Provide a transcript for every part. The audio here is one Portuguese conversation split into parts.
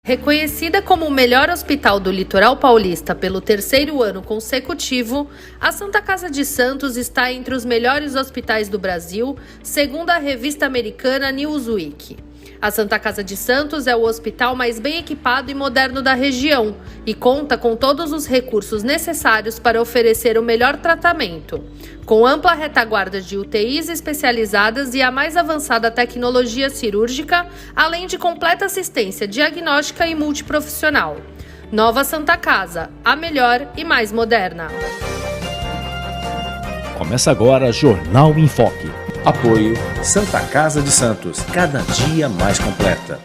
Reconhecida como o melhor hospital do litoral paulista pelo 3º ano consecutivo, a Santa Casa de Santos está entre os melhores hospitais do Brasil, segundo a revista americana Newsweek. A Santa Casa de Santos é o hospital mais bem equipado e moderno da região e conta com todos os recursos necessários para oferecer o melhor tratamento, com ampla retaguarda de UTIs especializadas e a mais avançada tecnologia cirúrgica, além de completa assistência diagnóstica e multiprofissional. Nova Santa Casa, a melhor e mais moderna. Começa agora Jornal em Foque. Apoio Santa Casa de Santos, cada dia mais completa.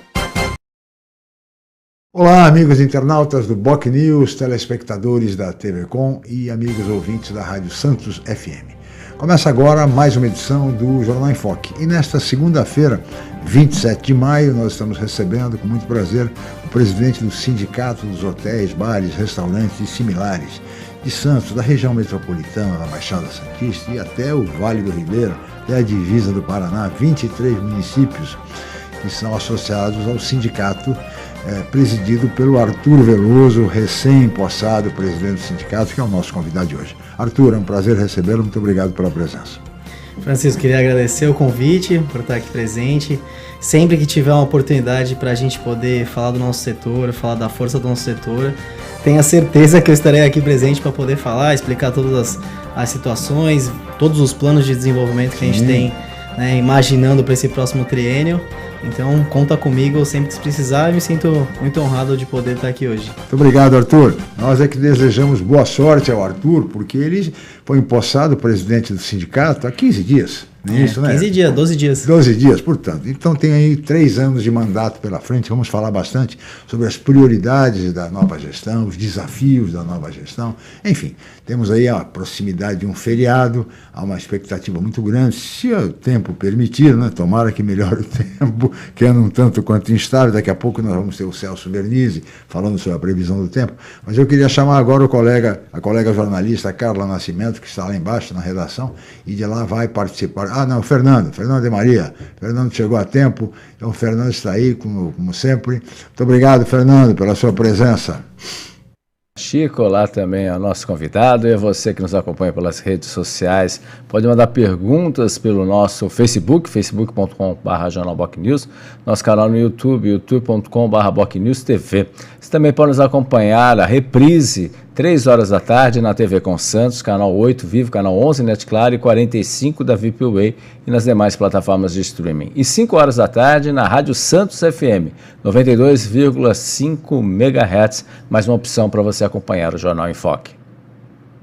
Olá, amigos internautas do Boc News, telespectadores da TV Com e amigos ouvintes da Rádio Santos FM. Começa agora mais uma edição do Jornal em Foque. E nesta segunda-feira, 27 de maio, nós estamos recebendo com muito prazer o presidente do Sindicato dos Hotéis, Bares, Restaurantes e Similares de Santos, da região metropolitana, da Baixada Santista e até o Vale do Ribeira, até a divisa do Paraná, 23 municípios que são associados ao sindicato presidido pelo Arthur Veloso, recém-empossado presidente do sindicato, que é o nosso convidado de hoje. Arthur, é um prazer recebê-lo, muito obrigado pela presença. Francisco, queria agradecer o convite por estar aqui presente. Sempre que tiver uma oportunidade para a gente poder falar do nosso setor, falar da força do nosso setor, tenha certeza que eu estarei aqui presente para poder falar, explicar todas as situações, todos os planos de desenvolvimento que a gente tem, né, imaginando para esse próximo triênio. Então, conta comigo sempre que precisar e me sinto muito honrado de poder estar aqui hoje. Muito obrigado, Arthur. Nós é que desejamos boa sorte ao Arthur, porque ele foi empossado presidente do sindicato há 15 dias. Isso, né? 15 dias, 12 dias. 12 dias, portanto. Então tem aí 3 anos de mandato pela frente. Vamos falar bastante sobre as prioridades da nova gestão, os desafios da nova gestão. Enfim, temos aí a proximidade de um feriado, há uma expectativa muito grande, se o tempo permitir, né? Tomara que melhore o tempo, que anda um tanto quanto instável. Daqui a pouco nós vamos ter o Celso Vernizzi falando sobre a previsão do tempo. Mas eu queria chamar agora a colega jornalista Carla Nascimento, que está lá embaixo na redação, e de lá vai participar. Ah, não, o Fernando de Maria. Fernando chegou a tempo, então o Fernando está aí, como sempre. Muito obrigado, Fernando, pela sua presença. Chico, lá também é o nosso convidado, e é você que nos acompanha pelas redes sociais. Pode mandar perguntas pelo nosso Facebook, facebook.com/jornalbocnews, nosso canal no YouTube, youtube.com/bocnewstv. Você também pode nos acompanhar a reprise, 3 horas da tarde, na TV Com Santos, canal 8 Vivo, canal 11 Net Claro e 45 da ViPway e nas demais plataformas de streaming. E 5 horas da tarde na Rádio Santos FM, 92,5 MHz, mais uma opção para você acompanhar o Jornal em Foque.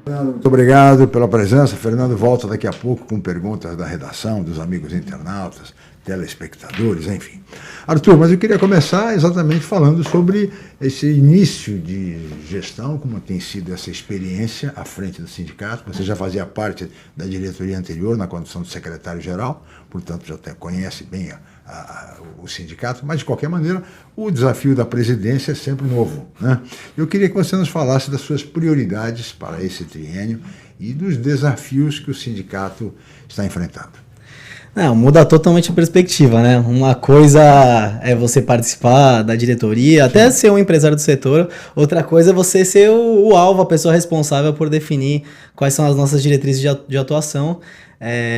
Muito obrigado pela presença. Fernando volta daqui a pouco com perguntas da redação, dos amigos internautas, telespectadores, enfim. Arthur, mas eu queria começar exatamente falando sobre esse início de gestão, como tem sido essa experiência à frente do sindicato. Você já fazia parte da diretoria anterior, na condição de secretário-geral, portanto já conhece bem o sindicato, mas de qualquer maneira o desafio da presidência é sempre novo, né? Eu queria que você nos falasse das suas prioridades para esse triênio e dos desafios que o sindicato está enfrentando. Não, muda totalmente a perspectiva, né? Uma coisa é você participar da diretoria, até ser um empresário do setor. Outra coisa é você ser o alvo, a pessoa responsável por definir quais são as nossas diretrizes de atuação.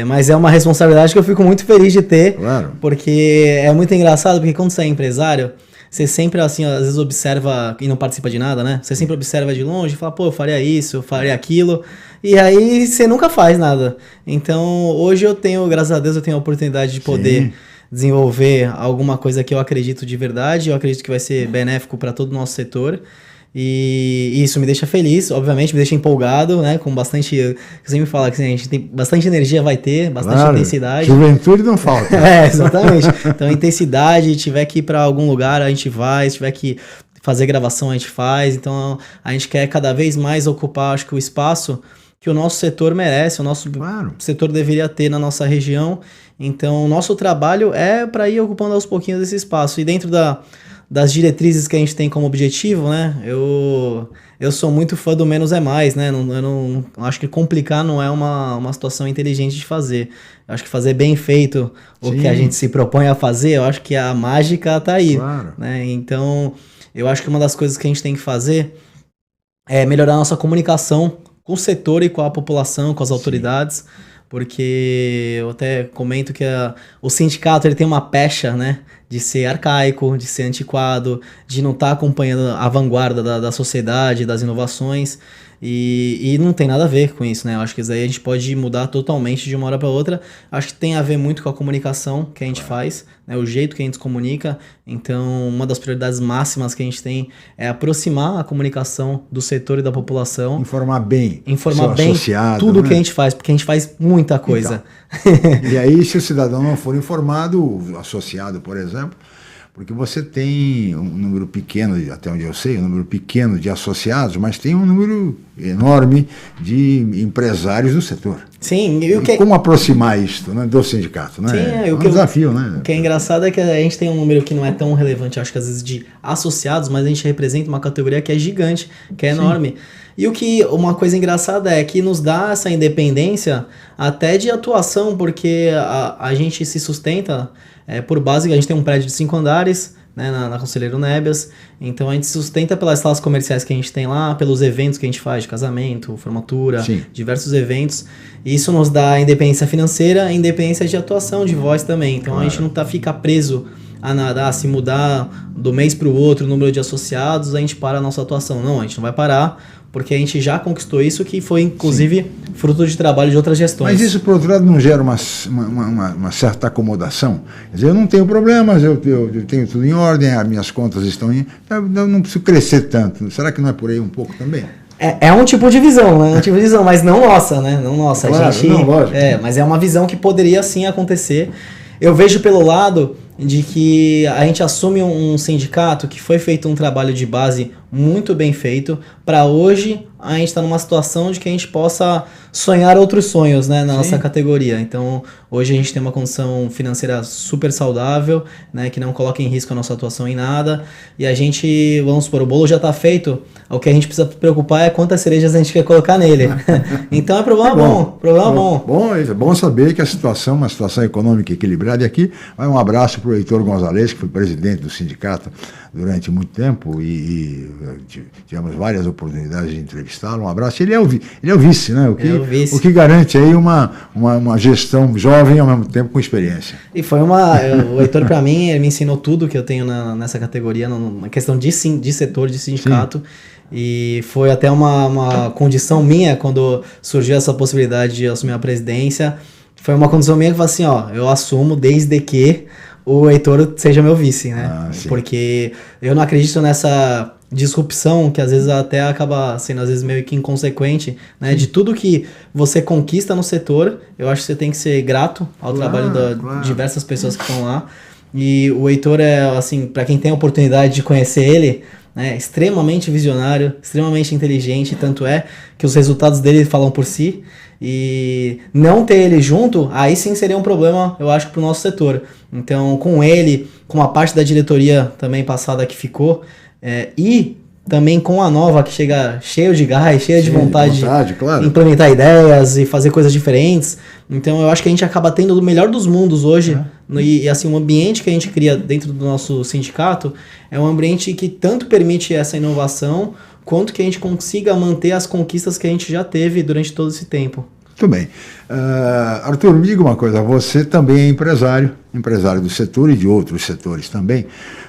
Mas é uma responsabilidade que eu fico muito feliz de ter, claro. Porque é muito engraçado, porque quando você é empresário, você sempre, assim, às vezes observa e não participa de nada, né? Você sempre observa de longe e fala, pô, eu faria isso, eu faria aquilo. E aí você nunca faz nada. Então, hoje eu tenho, graças a Deus, eu tenho a oportunidade de poder desenvolver alguma coisa que eu acredito de verdade. Eu acredito que vai ser benéfico para todo o nosso setor. E isso me deixa feliz, obviamente, me deixa empolgado, né? Com bastante. Você me fala que assim, a gente tem bastante energia, vai ter, bastante intensidade. Juventude não falta. Exatamente. Então, intensidade, tiver que ir para algum lugar, a gente vai, se tiver que fazer gravação, a gente faz. Então, a gente quer cada vez mais ocupar, acho que o espaço que o nosso setor merece, o nosso setor deveria ter na nossa região. Então, o nosso trabalho é para ir ocupando aos pouquinhos esse espaço. E dentro das diretrizes que a gente tem como objetivo, né? Eu sou muito fã do menos é mais, né? Eu não acho que complicar não é uma situação inteligente de fazer. Eu acho que fazer bem feito o que a gente se propõe a fazer, eu acho que a mágica tá aí, né? Então, eu acho que uma das coisas que a gente tem que fazer é melhorar a nossa comunicação com o setor e com a população, com as autoridades, porque eu até comento que o sindicato ele tem uma pecha, né, de ser arcaico, de ser antiquado, de não estar acompanhando a vanguarda da sociedade, das inovações, e não tem nada a ver com isso, né? Eu acho que isso aí a gente pode mudar totalmente de uma hora para outra. Acho que tem a ver muito com a comunicação que a gente faz, né? O jeito que a gente se comunica. Então, uma das prioridades máximas que a gente tem é aproximar a comunicação do setor e da população. Informar bem Associado, tudo, né? Que a gente faz, porque a gente faz muita coisa. Então, e aí, se o cidadão não for informado, o associado, por exemplo, porque você tem um número pequeno, até onde eu sei, um número pequeno de associados, mas tem um número enorme de empresários do setor. Sim, como aproximar isto, né, do sindicato? Né? Sim, é um desafio, né? O que é engraçado é que a gente tem um número que não é tão relevante, acho que às vezes, de associados, mas a gente representa uma categoria que é gigante, que é enorme. E uma coisa engraçada é que nos dá essa independência até de atuação, porque a gente se sustenta por base, a gente tem um prédio de 5 andares, né, na Conselheiro Nébias, então a gente se sustenta pelas salas comerciais que a gente tem lá, pelos eventos que a gente faz de casamento, formatura, diversos eventos, e isso nos dá independência financeira e independência de atuação, de voz também, então a gente não fica preso a nada, se mudar do mês para o outro o número de associados, a gente para a nossa atuação. Não, a gente não vai parar, porque a gente já conquistou isso, que foi inclusive fruto de trabalho de outras gestões. Mas isso, por outro lado, não gera uma certa acomodação? Quer dizer, eu não tenho problemas, eu tenho tudo em ordem, as minhas contas estão em... Eu não preciso crescer tanto. Será que não é por aí um pouco também? É um tipo de visão, né? Mas não nossa, né? Não nossa. Claro, a gente, não, lógico. Mas é uma visão que poderia sim acontecer. Eu vejo pelo lado de que a gente assume um sindicato que foi feito um trabalho de base muito bem feito, para hoje a gente está numa situação de que a gente possa sonhar outros sonhos, né, na nossa categoria. Então, hoje a gente tem uma condição financeira super saudável, né, que não coloca em risco a nossa atuação em nada, e a gente, vamos supor, o bolo já está feito, o que a gente precisa preocupar é quantas cerejas a gente quer colocar nele. Então é problema bom. É bom saber que a situação, uma situação econômica equilibrada, e aqui vai um abraço para o Heitor Gonzalez, que foi presidente do sindicato durante muito tempo, e tivemos várias oportunidades de entrevistá-lo. Um abraço. Ele é o vice, né? O que garante aí uma gestão jovem ao mesmo tempo com experiência. E foi o Heitor, para mim, ele me ensinou tudo que eu tenho nessa categoria, na questão de setor, de sindicato. Sim. E foi até uma condição minha, quando surgiu essa possibilidade de assumir a presidência, foi uma condição minha que eu falei assim, eu assumo desde que o Heitor seja meu vice, né? Porque eu não acredito nessa disrupção que às vezes até acaba sendo às vezes meio que inconsequente, né? De tudo que você conquista no setor, eu acho que você tem que ser grato ao trabalho de diversas pessoas que estão lá. E o Heitor é, assim, para quem tem a oportunidade de conhecer ele, né, extremamente visionário, extremamente inteligente, tanto é que os resultados dele falam por si, e não ter ele junto, aí sim seria um problema, eu acho, para o nosso setor. Então, com ele, com a parte da diretoria também passada que ficou, e também com a nova que chega cheio de gás, cheia de vontade de implementar ideias e fazer coisas diferentes. Então eu acho que a gente acaba tendo o melhor dos mundos hoje, e assim, o ambiente que a gente cria dentro do nosso sindicato é um ambiente que tanto permite essa inovação, quanto que a gente consiga manter as conquistas que a gente já teve durante todo esse tempo. Muito bem. Arthur, me diga uma coisa, você também é empresário do setor e de outros setores também.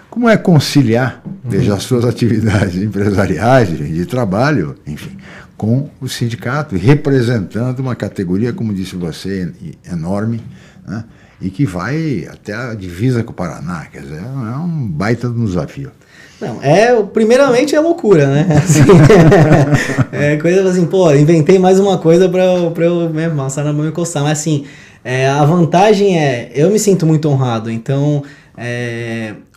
Como é conciliar, veja, as suas atividades empresariais, de trabalho, enfim, com o sindicato, representando uma categoria, como disse você, enorme, né, e que vai até a divisa com o Paraná, quer dizer, é um baita desafio. Não, primeiramente é loucura, né? Assim, coisa assim, inventei mais uma coisa pra eu mesmo passar na mão e coçar, mas assim, a vantagem eu me sinto muito honrado, então...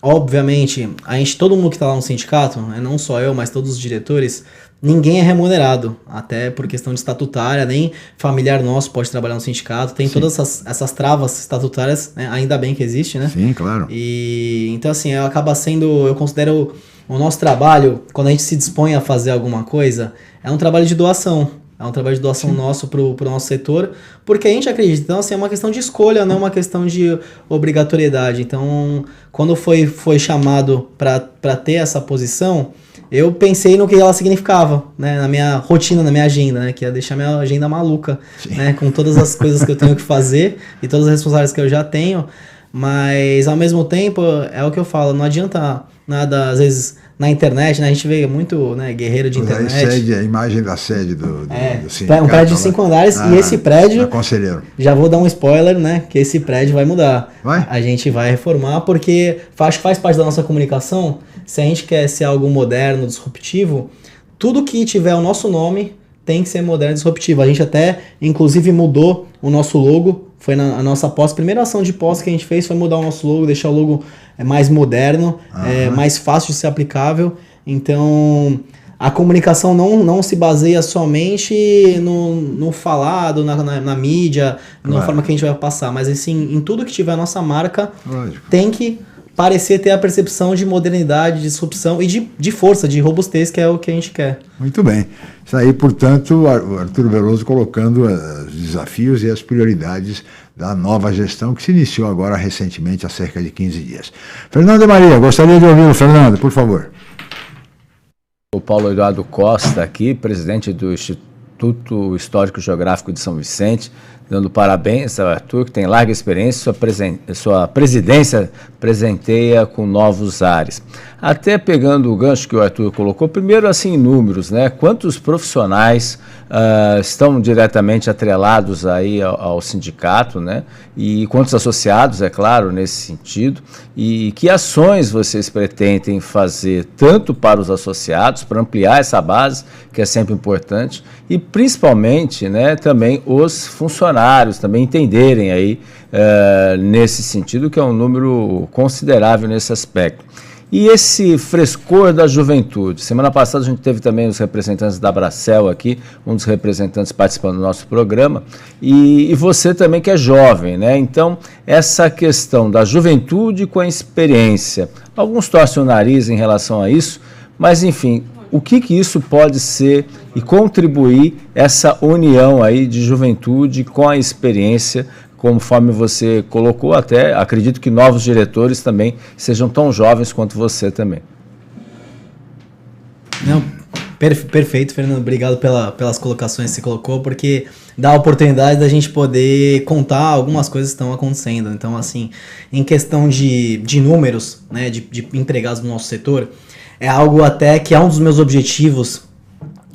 obviamente, todo mundo que está lá no sindicato, não só eu, mas todos os diretores, ninguém é remunerado, até por questão de estatutária, nem familiar nosso pode trabalhar no sindicato, tem todas essas travas estatutárias, né? Ainda bem que existe, né? Sim, claro. E então assim, eu considero o nosso trabalho, quando a gente se dispõe a fazer alguma coisa, é um trabalho de doação. É um trabalho de doação nosso pro nosso setor, porque a gente acredita. Então, assim, é uma questão de escolha, não é uma questão de obrigatoriedade. Então, quando foi chamado para ter essa posição, eu pensei no que ela significava, né, na minha rotina, na minha agenda, né, que ia deixar minha agenda maluca, né, com todas as coisas que eu tenho que fazer e todas as responsabilidades que eu já tenho, mas ao mesmo tempo, é o que eu falo, não adianta nada, às vezes, na internet, né, a gente vê muito, né, guerreiro de internet. A imagem da sede do sindicato. Um prédio de 5 andares, e esse prédio, Conselheiro. Já vou dar um spoiler, né, que esse prédio vai mudar. Vai? A gente vai reformar, porque faz parte da nossa comunicação. Se a gente quer ser algo moderno, disruptivo, tudo que tiver o nosso nome tem que ser moderno e disruptivo. A gente até, inclusive, mudou o nosso logo. Foi na nossa primeira ação de pós que a gente fez foi mudar o nosso logo, deixar o logo mais moderno, mais fácil de ser aplicável. Então, a comunicação não se baseia somente no falado, na mídia, na forma que a gente vai passar, mas assim, em tudo que tiver a nossa marca, tem que parecer ter a percepção de modernidade, de disrupção e de força, de robustez, que é o que a gente quer. Muito bem. Isso aí, portanto, o Arthur Veloso colocando os desafios e as prioridades da nova gestão que se iniciou agora recentemente, há cerca de 15 dias. Fernando e Maria, gostaria de ouvi-lo. Fernando, por favor. O Paulo Eduardo Costa aqui, presidente do Instituto Histórico Geográfico de São Vicente, dando parabéns ao Arthur, que tem larga experiência, sua presidência presenteia com novos ares. Até pegando o gancho que o Arthur colocou, primeiro assim em números, né? Quantos profissionais estão diretamente atrelados aí ao sindicato, né? E quantos associados, é claro, nesse sentido, e que ações vocês pretendem fazer tanto para os associados, para ampliar essa base, que é sempre importante, e principalmente, né, também os funcionários também entenderem aí nesse sentido, que é um número considerável nesse aspecto. E esse frescor da juventude? Semana passada a gente teve também os representantes da Abracel aqui, um dos representantes participando do nosso programa, e você também que é jovem, né? Então, essa questão da juventude com a experiência, alguns torcem o nariz em relação a isso, mas enfim, o que isso pode ser e contribuir essa união aí de juventude com a experiência, conforme você colocou, até acredito que novos diretores também sejam tão jovens quanto você também. Não, perfeito, Fernando, obrigado pelas colocações que você colocou, porque dá a oportunidade da gente poder contar algumas coisas que estão acontecendo. Então, assim, em questão de números, né, de empregados do nosso setor, é algo até que é um dos meus objetivos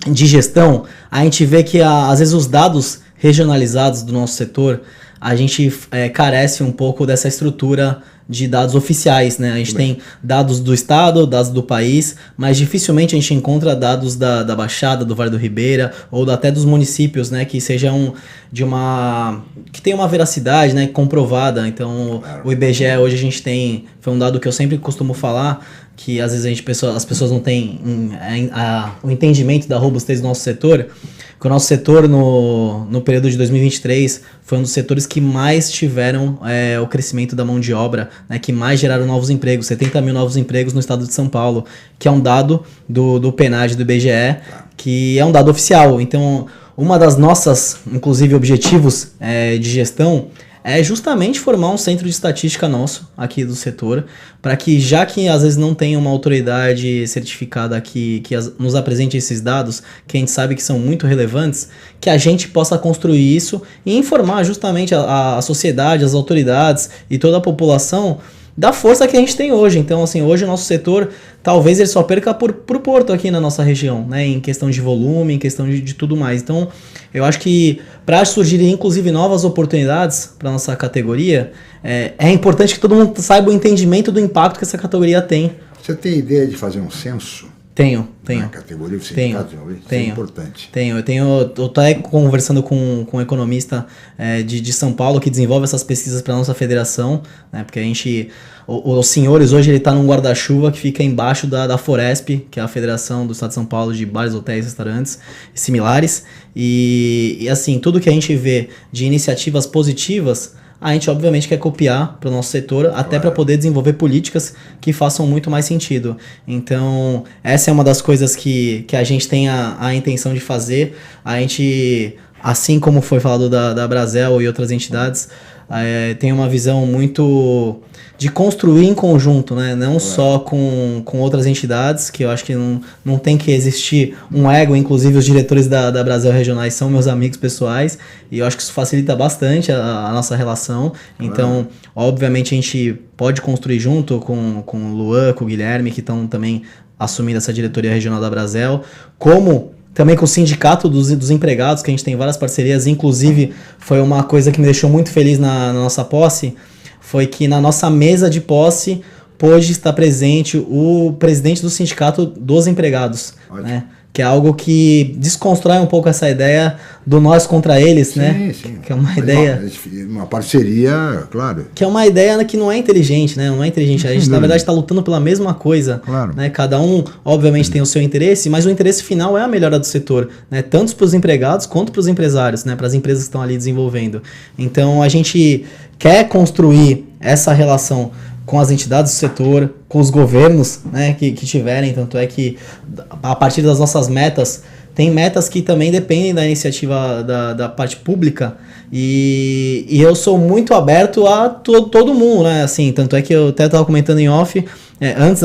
de gestão. A gente vê que às vezes os dados regionalizados do nosso setor, a gente carece um pouco dessa estrutura de dados oficiais, né? A gente tem dados do estado, dados do país, mas dificilmente a gente encontra dados da Baixada, do Vale do Ribeira, ou até dos municípios, né? Que sejam que tenha uma veracidade, né? Comprovada. Então, o IBGE hoje a gente tem, foi um dado que eu sempre costumo falar, que às vezes as pessoas não têm o entendimento da robustez do nosso setor, que o nosso setor no período de 2023 foi um dos setores que mais tiveram o crescimento da mão de obra, né, que mais geraram novos empregos, 70 mil novos empregos no estado de São Paulo, que é um dado do PNAD do IBGE, que é um dado oficial. Então, uma das nossas, inclusive, objetivos de gestão é justamente formar um centro de estatística nosso aqui do setor, para que, já que às vezes não tem uma autoridade certificada aqui que nos apresente esses dados, que a gente sabe que são muito relevantes, que a gente possa construir isso e informar justamente a sociedade, as autoridades e toda a população da força que a gente tem hoje. Então, assim, hoje o nosso setor, talvez ele só perca por Porto aqui na nossa região, né, em questão de volume, em questão de tudo mais. Então, eu acho que para surgirem, inclusive, novas oportunidades para nossa categoria, é importante que todo mundo saiba o entendimento do impacto que essa categoria tem. Você tem ideia de fazer um censo? Tenho. Na categoria do sindicato? Isso é importante. Eu tô até conversando com um economista de São Paulo que desenvolve essas pesquisas para a nossa federação, né, porque a gente, os senhores hoje, ele está num guarda-chuva que fica embaixo da Foresp, que é a Federação do Estado de São Paulo de Bares, Hotéis, Restaurantes e similares, e assim, tudo que a gente vê de iniciativas positivas, a gente obviamente quer copiar para o nosso setor, até para poder desenvolver políticas que façam muito mais sentido. Então, essa é uma das coisas que a gente tem a intenção de fazer. A gente, assim como foi falado da Brasel e outras entidades, tem uma visão muito de construir em conjunto, né? Não só com outras entidades, que eu acho que não tem que existir um ego. Inclusive os diretores da Brasel regionais são meus amigos pessoais, e eu acho que isso facilita bastante a nossa relação. Então, obviamente a gente pode construir junto com o Luan, com o Guilherme, que estão também assumindo essa diretoria regional da Brasel, como também com o sindicato dos empregados, que a gente tem várias parcerias. Inclusive, foi uma coisa que me deixou muito feliz na nossa posse, foi que na nossa mesa de posse pôde estar presente o presidente do sindicato dos empregados, né? Que é algo que desconstrói um pouco essa ideia do nós contra eles, sim, né? Sim. Que é uma ideia... Uma parceria, claro. Que é uma ideia que não é inteligente, né? Não é inteligente. A gente, na verdade, está lutando pela mesma coisa. Claro. Né? Cada um, obviamente, tem o seu interesse, mas o interesse final é a melhora do setor, né? Tanto para os empregados quanto para os empresários, né? Para as empresas que estão ali desenvolvendo. Então, a gente quer construir essa relação com as entidades do setor, com os governos, né, que tiverem. Tanto é que, a partir das nossas metas, tem metas que também dependem da iniciativa da parte pública, e eu sou muito aberto a todo mundo, né, assim, tanto é que eu até estava comentando em off, antes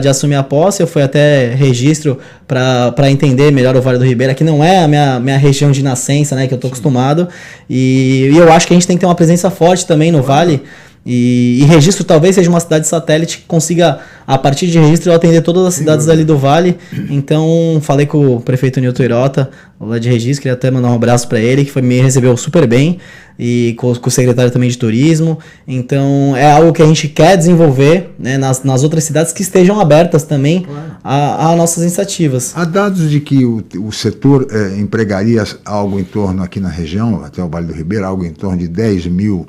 de assumir a posse, eu fui até registro para entender melhor o Vale do Ribeira, que não é a minha região de nascença, né, que eu estou acostumado, e eu acho que a gente tem que ter uma presença forte também no Vale. E Registro talvez seja uma cidade satélite que consiga, a partir de Registro, atender todas as cidades ali do Vale. Então, falei com o prefeito Nilton Hirota, lá de Registro, queria até mandar um abraço para ele, que me recebeu super bem, e com o secretário também de Turismo. Então, é algo que a gente quer desenvolver, né, nas outras cidades que estejam abertas também a nossas iniciativas. Há dados de que o setor empregaria algo em torno, aqui na região, até o Vale do Ribeira, algo em torno de 10 mil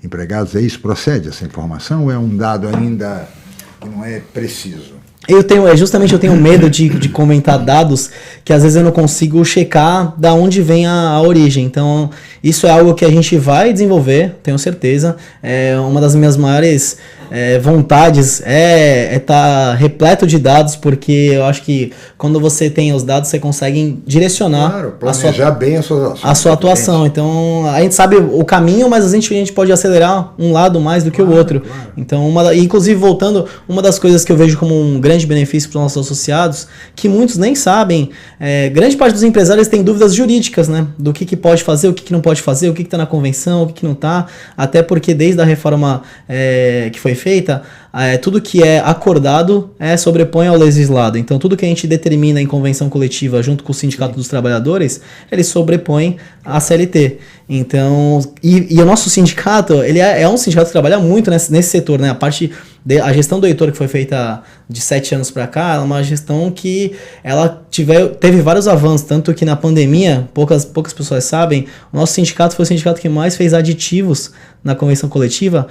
empregados. É isso? Procede essa informação ou é um dado ainda que não é preciso? Eu tenho medo de comentar dados que às vezes eu não consigo checar da onde vem a origem. Então, isso é algo que a gente vai desenvolver, tenho certeza. Uma das minhas maiores vontades é estar repleto de dados, porque eu acho que quando você tem os dados, você consegue direcionar a sua atuação. Então, a gente sabe o caminho, mas a gente pode acelerar um lado mais do que o outro. Claro. Então, inclusive, voltando, uma das coisas que eu vejo como um grande benefício para os nossos associados, que muitos nem sabem, grande parte dos empresários tem dúvidas jurídicas, né? Do que pode fazer, o que não pode fazer, o que está na convenção, o que não está, até porque desde a reforma que foi feita, tudo que é acordado sobrepõe ao legislado. Então, tudo que a gente determina em convenção coletiva junto com o Sindicato dos Trabalhadores, ele sobrepõe à CLT. Então, e o nosso sindicato, ele é um sindicato que trabalha muito nesse setor, né? A gestão do Heitor, que foi feita de 7 anos para cá, é uma gestão que ela teve vários avanços, tanto que na pandemia, poucas pessoas sabem, o nosso sindicato foi o sindicato que mais fez aditivos na convenção coletiva,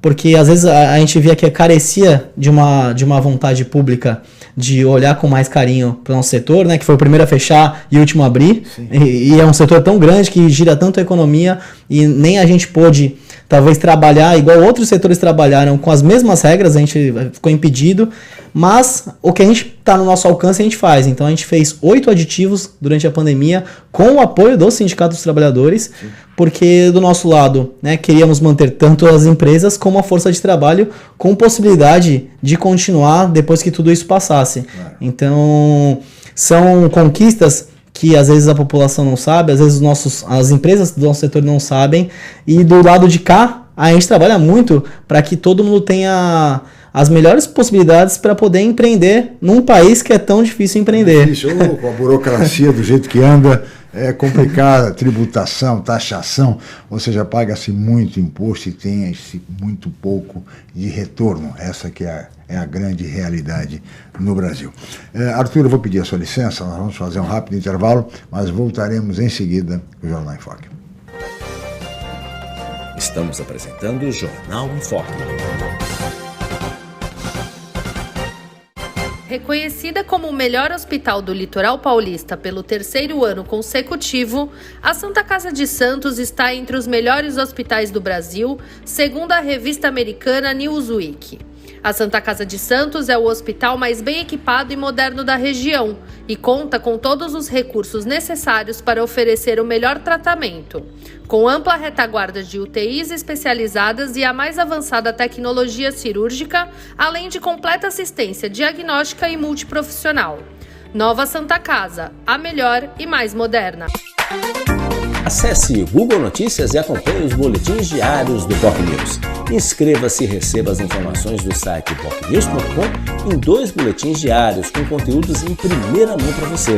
porque às vezes a gente via que carecia de uma vontade pública de olhar com mais carinho para o nosso setor, né, que foi o primeiro a fechar e o último a abrir, e é um setor tão grande que gira tanto a economia, e nem a gente pôde talvez trabalhar igual outros setores trabalharam com as mesmas regras, a gente ficou impedido, mas o que a gente está no nosso alcance a gente faz. Então a gente fez 8 aditivos durante a pandemia com o apoio do Sindicato dos Trabalhadores, porque do nosso lado, né, queríamos manter tanto as empresas como a força de trabalho com possibilidade de continuar depois que tudo isso passasse. Então são conquistas que às vezes a população não sabe, às vezes as empresas do nosso setor não sabem, e do lado de cá a gente trabalha muito para que todo mundo tenha as melhores possibilidades para poder empreender num país que é tão difícil empreender. Com a burocracia do jeito que anda, é complicada, tributação, taxação, ou seja, paga-se muito imposto e tem-se muito pouco de retorno. Essa que é a grande realidade no Brasil. Arthur, eu vou pedir a sua licença, nós vamos fazer um rápido intervalo, mas voltaremos em seguida com o Jornal em Foque. Estamos apresentando o Jornal em Foque. Reconhecida como o melhor hospital do litoral paulista pelo terceiro ano consecutivo, a Santa Casa de Santos está entre os melhores hospitais do Brasil, segundo a revista americana Newsweek. A Santa Casa de Santos é o hospital mais bem equipado e moderno da região e conta com todos os recursos necessários para oferecer o melhor tratamento, com ampla retaguarda de UTIs especializadas e a mais avançada tecnologia cirúrgica, além de completa assistência diagnóstica e multiprofissional. Nova Santa Casa, a melhor e mais moderna. Acesse o Google Notícias e acompanhe os boletins diários do BocNews. Inscreva-se e receba as informações do site bocnews.com em 2 boletins diários com conteúdos em primeira mão para você.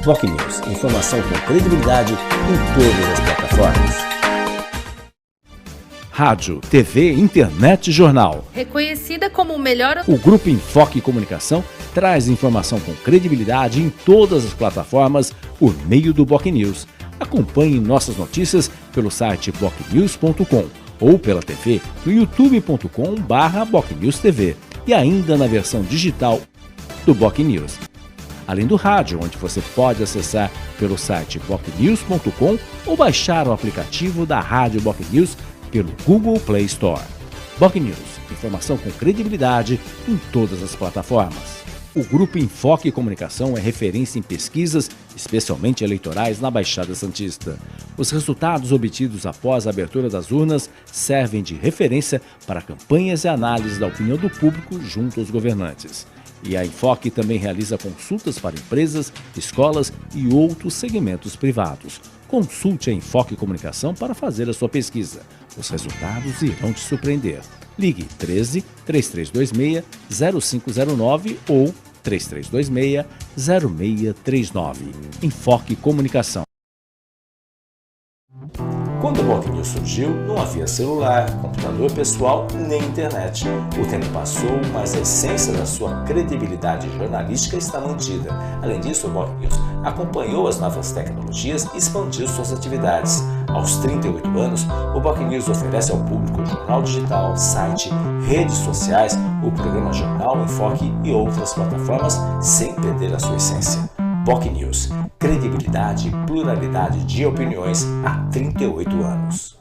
BocNews, informação com credibilidade em todas as plataformas. Rádio, TV, internet e jornal. Reconhecida como o melhor... O Grupo Enfoque Comunicação traz informação com credibilidade em todas as plataformas por meio do BocNews. Acompanhe nossas notícias pelo site bocnews.com ou pela TV no youtube.com/BocNewsTV e ainda na versão digital do BocNews. Além do rádio, onde você pode acessar pelo site bocnews.com ou baixar o aplicativo da Rádio BocNews pelo Google Play Store. BocNews, informação com credibilidade em todas as plataformas. O Grupo Enfoque Comunicação é referência em pesquisas, especialmente eleitorais, na Baixada Santista. Os resultados obtidos após a abertura das urnas servem de referência para campanhas e análises da opinião do público junto aos governantes. E a Enfoque também realiza consultas para empresas, escolas e outros segmentos privados. Consulte a Enfoque Comunicação para fazer a sua pesquisa. Os resultados irão te surpreender. Ligue 13 3326 0509 ou 3326 0639. Enfoque Comunicação. Quando o BocNews surgiu, não havia celular, computador pessoal nem internet. O tempo passou, mas a essência da sua credibilidade jornalística está mantida. Além disso, o BocNews acompanhou as novas tecnologias e expandiu suas atividades. Aos 38 anos, o BocNews oferece ao público jornal digital, site, redes sociais, o programa Jornal Enfoque e outras plataformas sem perder a sua essência. BocNews, credibilidade e pluralidade de opiniões há 38 anos.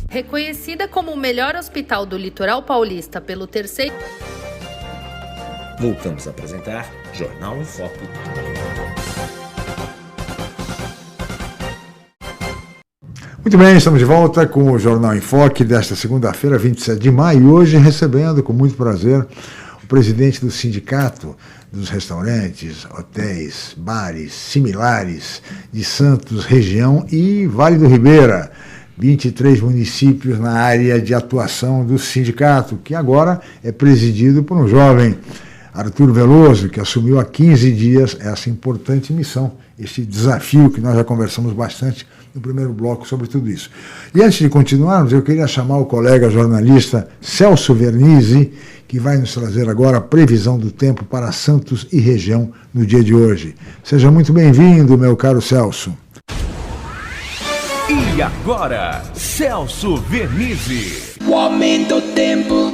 Reconhecida como o melhor hospital do litoral paulista pelo terceiro... Voltamos a apresentar Jornal em Foco. Muito bem, estamos de volta com o Jornal em Foque desta segunda-feira, 27 de maio, e hoje recebendo com muito prazer o presidente do Sindicato dos Restaurantes, Hotéis, Bares Similares de Santos, região e Vale do Ribeira. 23 municípios na área de atuação do sindicato, que agora é presidido por um jovem, Arthur Veloso, que assumiu há 15 dias essa importante missão, esse desafio que nós já conversamos bastante no primeiro bloco sobre tudo isso. E antes de continuarmos, eu queria chamar o colega jornalista Celso Vernizzi, que vai nos trazer agora a previsão do tempo para Santos e região no dia de hoje. Seja muito bem-vindo, meu caro Celso. E agora, Celso Vernizzi. O aumento do tempo.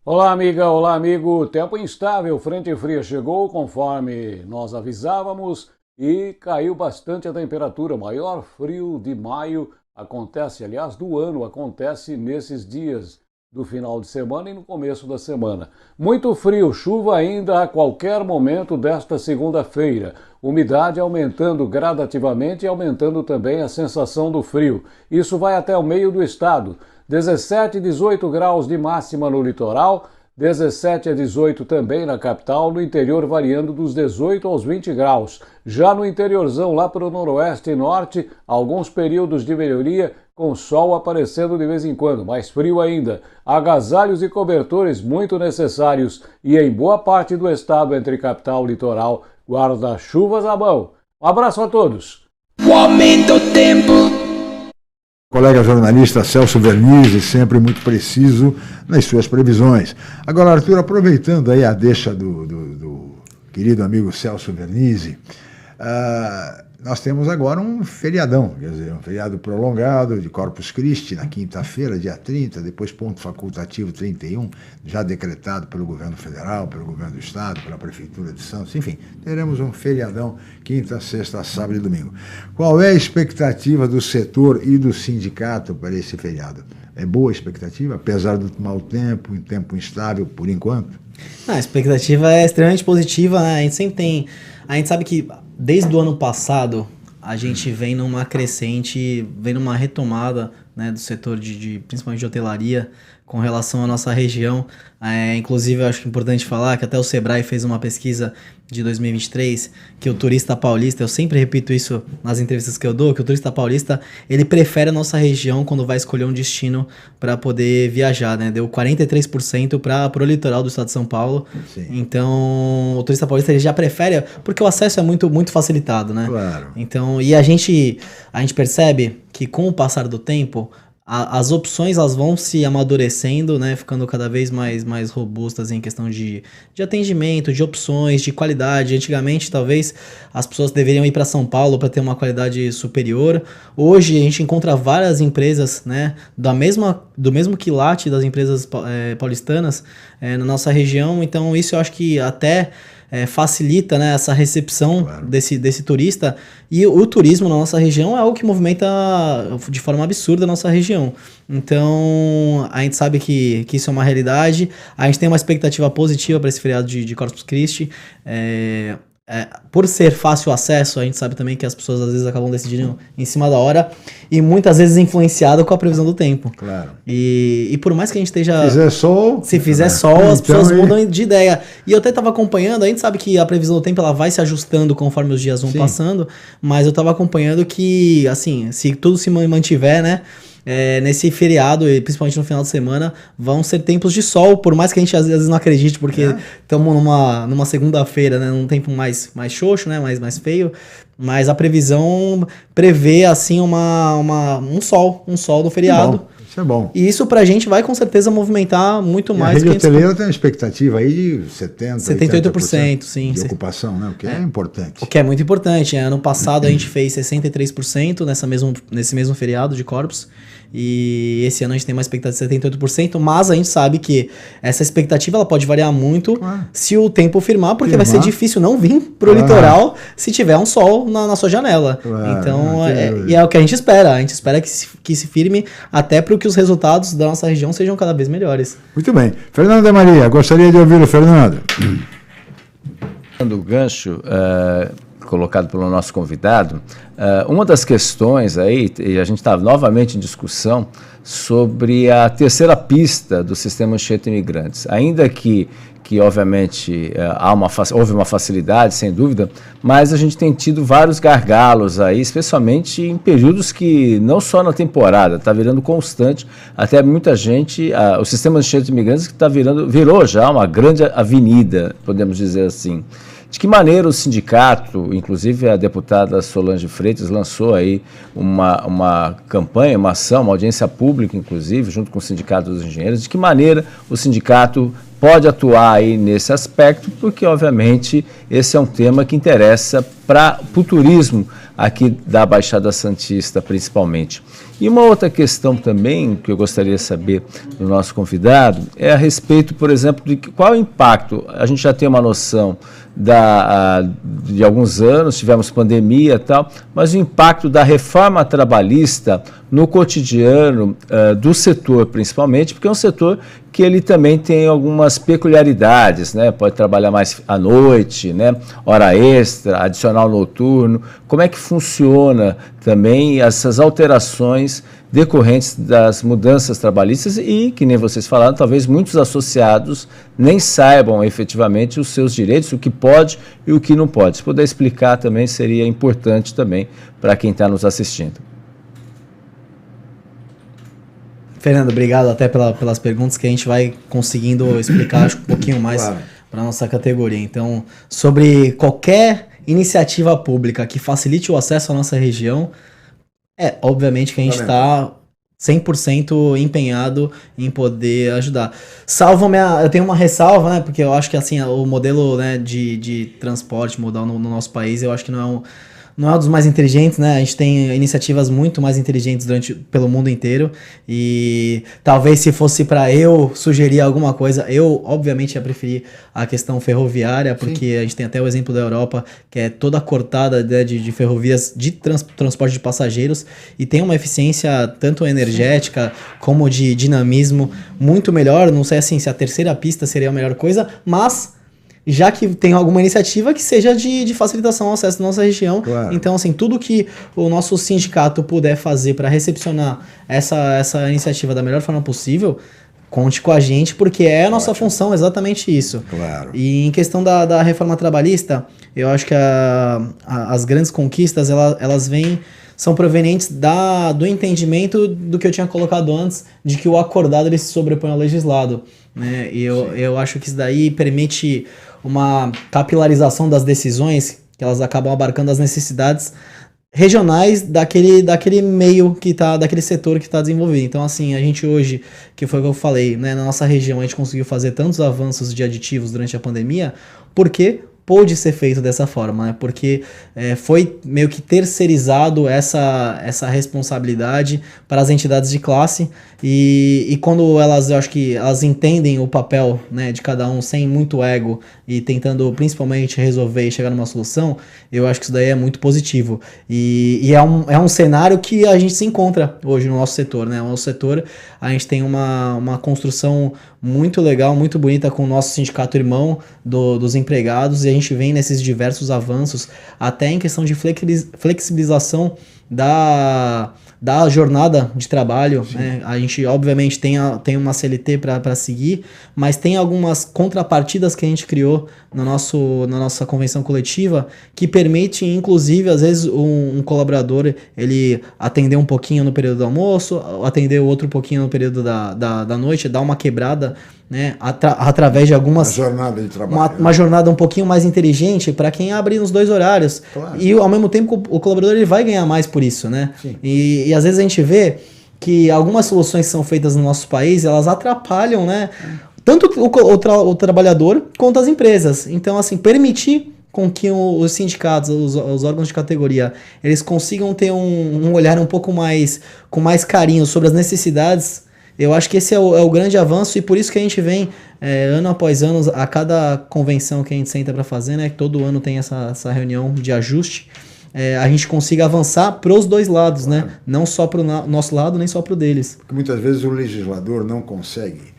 Olá, amiga, olá, amigo. Tempo instável, frente fria chegou conforme nós avisávamos e caiu bastante a temperatura. O maior frio de maio acontece, aliás, do ano, acontece nesses dias. do final de semana e no começo da semana. Muito frio, chuva ainda a qualquer momento desta segunda-feira. Umidade aumentando gradativamente e aumentando também a sensação do frio. Isso vai até o meio do estado. 17 e 18 graus de máxima no litoral, 17 a 18 também na capital, no interior variando dos 18 aos 20 graus. Já no interiorzão, lá para o noroeste e norte, alguns períodos de melhoria, com sol aparecendo de vez em quando, mais frio ainda. Agasalhos e cobertores muito necessários e em boa parte do estado entre capital e litoral, guarda-chuvas à mão. Um abraço a todos. O aumento do tempo. Colega jornalista Celso Vernizzi, sempre muito preciso nas suas previsões. Agora, Arthur, aproveitando aí a deixa do querido amigo Celso Vernizzi, nós temos agora um feriadão, quer dizer, um feriado prolongado de Corpus Christi, na quinta-feira, dia 30, depois ponto facultativo 31, já decretado pelo governo federal, pelo governo do estado, pela prefeitura de Santos, enfim, teremos um feriadão quinta, sexta, sábado e domingo. Qual é a expectativa do setor e do sindicato para esse feriado? É boa a expectativa, apesar do mau tempo, um tempo instável por enquanto? A expectativa é extremamente positiva, né? A gente sempre tem... A gente sabe que desde o ano passado a gente vem numa crescente, vem numa retomada, né, do setor principalmente de hotelaria com relação à nossa região. Inclusive, eu acho importante falar que até o Sebrae fez uma pesquisa de 2023, que o turista paulista, eu sempre repito isso nas entrevistas que eu dou, que o turista paulista, ele prefere a nossa região quando vai escolher um destino para poder viajar, né? Deu 43% para o litoral do estado de São Paulo. Sim. Então, o turista paulista ele já prefere, porque o acesso é muito, muito facilitado, né? Claro. Então, e a gente percebe que com o passar do tempo, as opções elas vão se amadurecendo, né, ficando cada vez mais robustas em questão de atendimento, de opções, de qualidade. Antigamente, talvez, as pessoas deveriam ir para São Paulo para ter uma qualidade superior. Hoje, a gente encontra várias empresas, né, do mesmo quilate das empresas paulistanas na nossa região. Então, isso eu acho que até... facilita, né, essa recepção, claro, desse turista, e o turismo na nossa região é algo que movimenta de forma absurda a nossa região. Então, a gente sabe que isso é uma realidade, a gente tem uma expectativa positiva para esse feriado de Corpus Christi. Por ser fácil acesso, a gente sabe também que as pessoas às vezes acabam decidindo em cima da hora e muitas vezes influenciado com a previsão do tempo. Claro. E por mais que a gente esteja... Se fizer sol, as pessoas mudam de ideia. E eu até estava acompanhando, a gente sabe que a previsão do tempo ela vai se ajustando conforme os dias vão passando, mas eu estava acompanhando que, assim, se tudo se mantiver, né? Nesse feriado, e principalmente no final de semana, vão ser tempos de sol, por mais que a gente às vezes não acredite, porque estamos numa segunda-feira, né, num tempo mais xoxo, né, mais feio, mas a previsão prevê assim um sol no feriado. Isso é bom. E isso pra gente vai com certeza movimentar muito mais. A rede hoteleira tem uma expectativa aí de 78%, sim, de ocupação, né? O que é importante. O que é muito importante. Ano passado a gente fez 63% nesse mesmo feriado de Corpus. E esse ano a gente tem uma expectativa de 78%, mas a gente sabe que essa expectativa ela pode variar muito se o tempo firmar, porque vai ser difícil não vir pro litoral se tiver um sol na sua janela. Então, é o que a gente espera. A gente espera que se firme até para que os resultados da nossa região sejam cada vez melhores. Muito bem. Fernando de Maria, gostaria de ouvir o Fernando. O gancho colocado pelo nosso convidado, uma das questões aí, e a gente está novamente em discussão, sobre a terceira pista do sistema Anchieta Imigrantes. Ainda que obviamente houve uma facilidade, sem dúvida, mas a gente tem tido vários gargalos aí, especialmente em períodos que não só na temporada, está virando constante, até muita gente, o sistema Anchieta Imigrantes que virou já uma grande avenida, podemos dizer assim. De que maneira o sindicato, inclusive a deputada Solange Freitas, lançou aí uma campanha, uma ação, uma audiência pública, inclusive, junto com o Sindicato dos Engenheiros, de que maneira o sindicato pode atuar aí nesse aspecto, porque, obviamente, esse é um tema que interessa para o turismo aqui da Baixada Santista, principalmente. E uma outra questão também que eu gostaria de saber do nosso convidado é a respeito, por exemplo, de qual é o impacto. A gente já tem uma noção de alguns anos, tivemos pandemia e tal, mas o impacto da reforma trabalhista no cotidiano do setor, principalmente, porque é um setor que ele também tem algumas peculiaridades, né? Pode trabalhar mais à noite, né? Hora extra, adicional noturno. Como é que funciona também essas alterações decorrentes das mudanças trabalhistas e, que nem vocês falaram, talvez muitos associados nem saibam efetivamente os seus direitos, o que pode e o que não pode. Se puder explicar também, seria importante também para quem está nos assistindo. Fernando, obrigado até pelas perguntas que a gente vai conseguindo explicar acho, um pouquinho mais para a nossa categoria. Então, sobre qualquer iniciativa pública que facilite o acesso à nossa região, obviamente que a gente está 100% empenhado em poder ajudar. Eu tenho uma ressalva, né, porque eu acho que assim, o modelo, né, de transporte modal no nosso país, eu acho que não é um dos mais inteligentes, né? A gente tem iniciativas muito mais inteligentes pelo mundo inteiro e talvez se fosse para eu sugerir alguma coisa, eu obviamente ia preferir a questão ferroviária, porque Sim. A gente tem até o exemplo da Europa, que é toda cortada, né, de ferrovias de transporte de passageiros e tem uma eficiência tanto energética como de dinamismo muito melhor. Não sei assim se a terceira pista seria a melhor coisa, mas já que tem alguma iniciativa que seja de facilitação ao acesso da nossa região. Claro. Então, assim, tudo que o nosso sindicato puder fazer para recepcionar essa iniciativa da melhor forma possível, conte com a gente, porque é a nossa função exatamente isso. Claro. E em questão da reforma trabalhista, eu acho que as grandes conquistas, elas são provenientes do entendimento do que eu tinha colocado antes, de que o acordado ele se sobrepõe ao legislado. Né? E eu acho que isso daí permite uma capilarização das decisões, que elas acabam abarcando as necessidades regionais daquele meio daquele setor que está desenvolvido. Então, assim, a gente hoje, que foi o que eu falei, né, na nossa região a gente conseguiu fazer tantos avanços de aditivos durante a pandemia, porque pôde ser feito dessa forma, né? Porque foi meio que terceirizado essa responsabilidade para as entidades de classe e quando eu acho que elas entendem o papel, né, de cada um sem muito ego e tentando principalmente resolver e chegar numa solução, eu acho que isso daí é muito positivo e é um cenário que a gente se encontra hoje no nosso setor, né? O nosso setor, a gente tem uma construção muito legal, muito bonita com o nosso sindicato irmão dos empregados e a gente vem nesses diversos avanços, até em questão de flexibilização da jornada de trabalho, né? A gente obviamente tem uma CLT para seguir, mas tem algumas contrapartidas que a gente criou na nossa convenção coletiva que permite, inclusive, às vezes um colaborador ele atender um pouquinho no período do almoço, atender o outro pouquinho no período da noite, dar uma quebrada, né, através de algumas... Uma jornada de trabalho. Uma jornada um pouquinho mais inteligente para quem abre nos dois horários. Claro. E ao mesmo tempo o colaborador ele vai ganhar mais por isso, né? E às vezes a gente vê que algumas soluções que são feitas no nosso país, elas atrapalham, né? Tanto o trabalhador quanto as empresas. Então, assim, permitir com que os sindicatos, os órgãos de categoria, eles consigam ter um olhar um pouco mais, com mais carinho sobre as necessidades. Eu acho que esse é o grande avanço e por isso que a gente vem ano após ano, a cada convenção que a gente senta para fazer, né, que todo ano tem essa reunião de ajuste, a gente consiga avançar para os dois lados, claro. Né? Não só para o nosso lado, nem só para o deles. Porque muitas vezes o legislador não consegue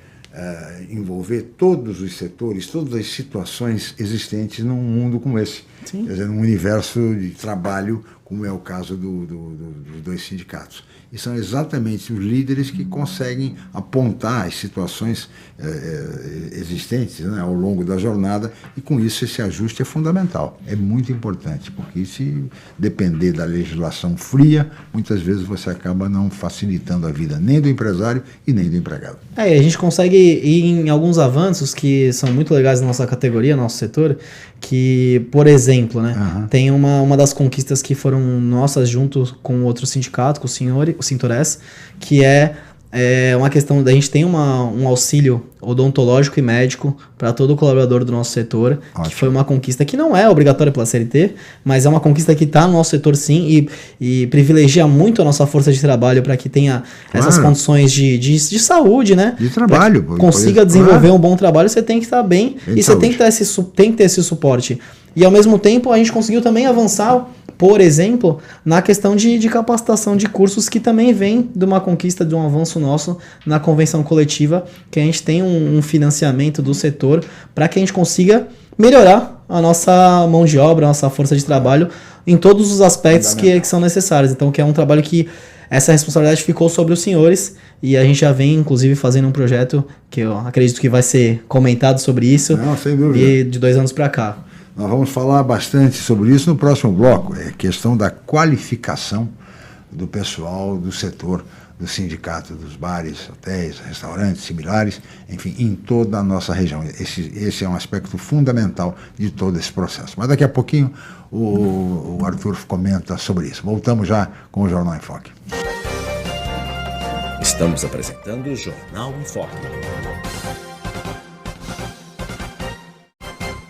envolver todos os setores, todas as situações existentes num mundo como esse. Sim. Quer dizer, num universo de trabalho, como é o caso dos dois sindicatos. E são exatamente os líderes que conseguem apontar as situações existentes, né, ao longo da jornada, e com isso esse ajuste é fundamental, é muito importante, porque se depender da legislação fria, muitas vezes você acaba não facilitando a vida nem do empresário e nem do empregado. A gente consegue ir em alguns avanços que são muito legais na nossa categoria, no nosso setor, que, por exemplo, né, tem uma das conquistas que foram nossas junto com outro sindicato, com o Sintores, que é é uma questão da gente tem um auxílio odontológico e médico para todo colaborador do nosso setor, que foi uma conquista que não é obrigatória pela CLT, mas é uma conquista que está no nosso setor sim e privilegia muito a nossa força de trabalho para que tenha essas condições de saúde, né? De trabalho. Consiga desenvolver um bom trabalho, você tem que estar bem e você tem que ter esse suporte. E ao mesmo tempo a gente conseguiu também avançar, por exemplo, na questão de capacitação de cursos, que também vem de uma conquista, de um avanço nosso na convenção coletiva, que a gente tem um financiamento do setor para que a gente consiga melhorar a nossa mão de obra, a nossa força de trabalho em todos os aspectos que são necessários. Então, que é um trabalho que essa responsabilidade ficou sobre os senhores e a gente já vem, inclusive, fazendo um projeto que eu acredito que vai ser comentado sobre isso. Não, sem dúvida. E de 2 anos para cá. Nós vamos falar bastante sobre isso no próximo bloco. É questão da qualificação do pessoal do setor do sindicato dos bares, hotéis, restaurantes similares, enfim, em toda a nossa região. Esse é um aspecto fundamental de todo esse processo. Mas daqui a pouquinho o Arthur comenta sobre isso. Voltamos já com o Jornal em Foque. Estamos apresentando o Jornal em Foque.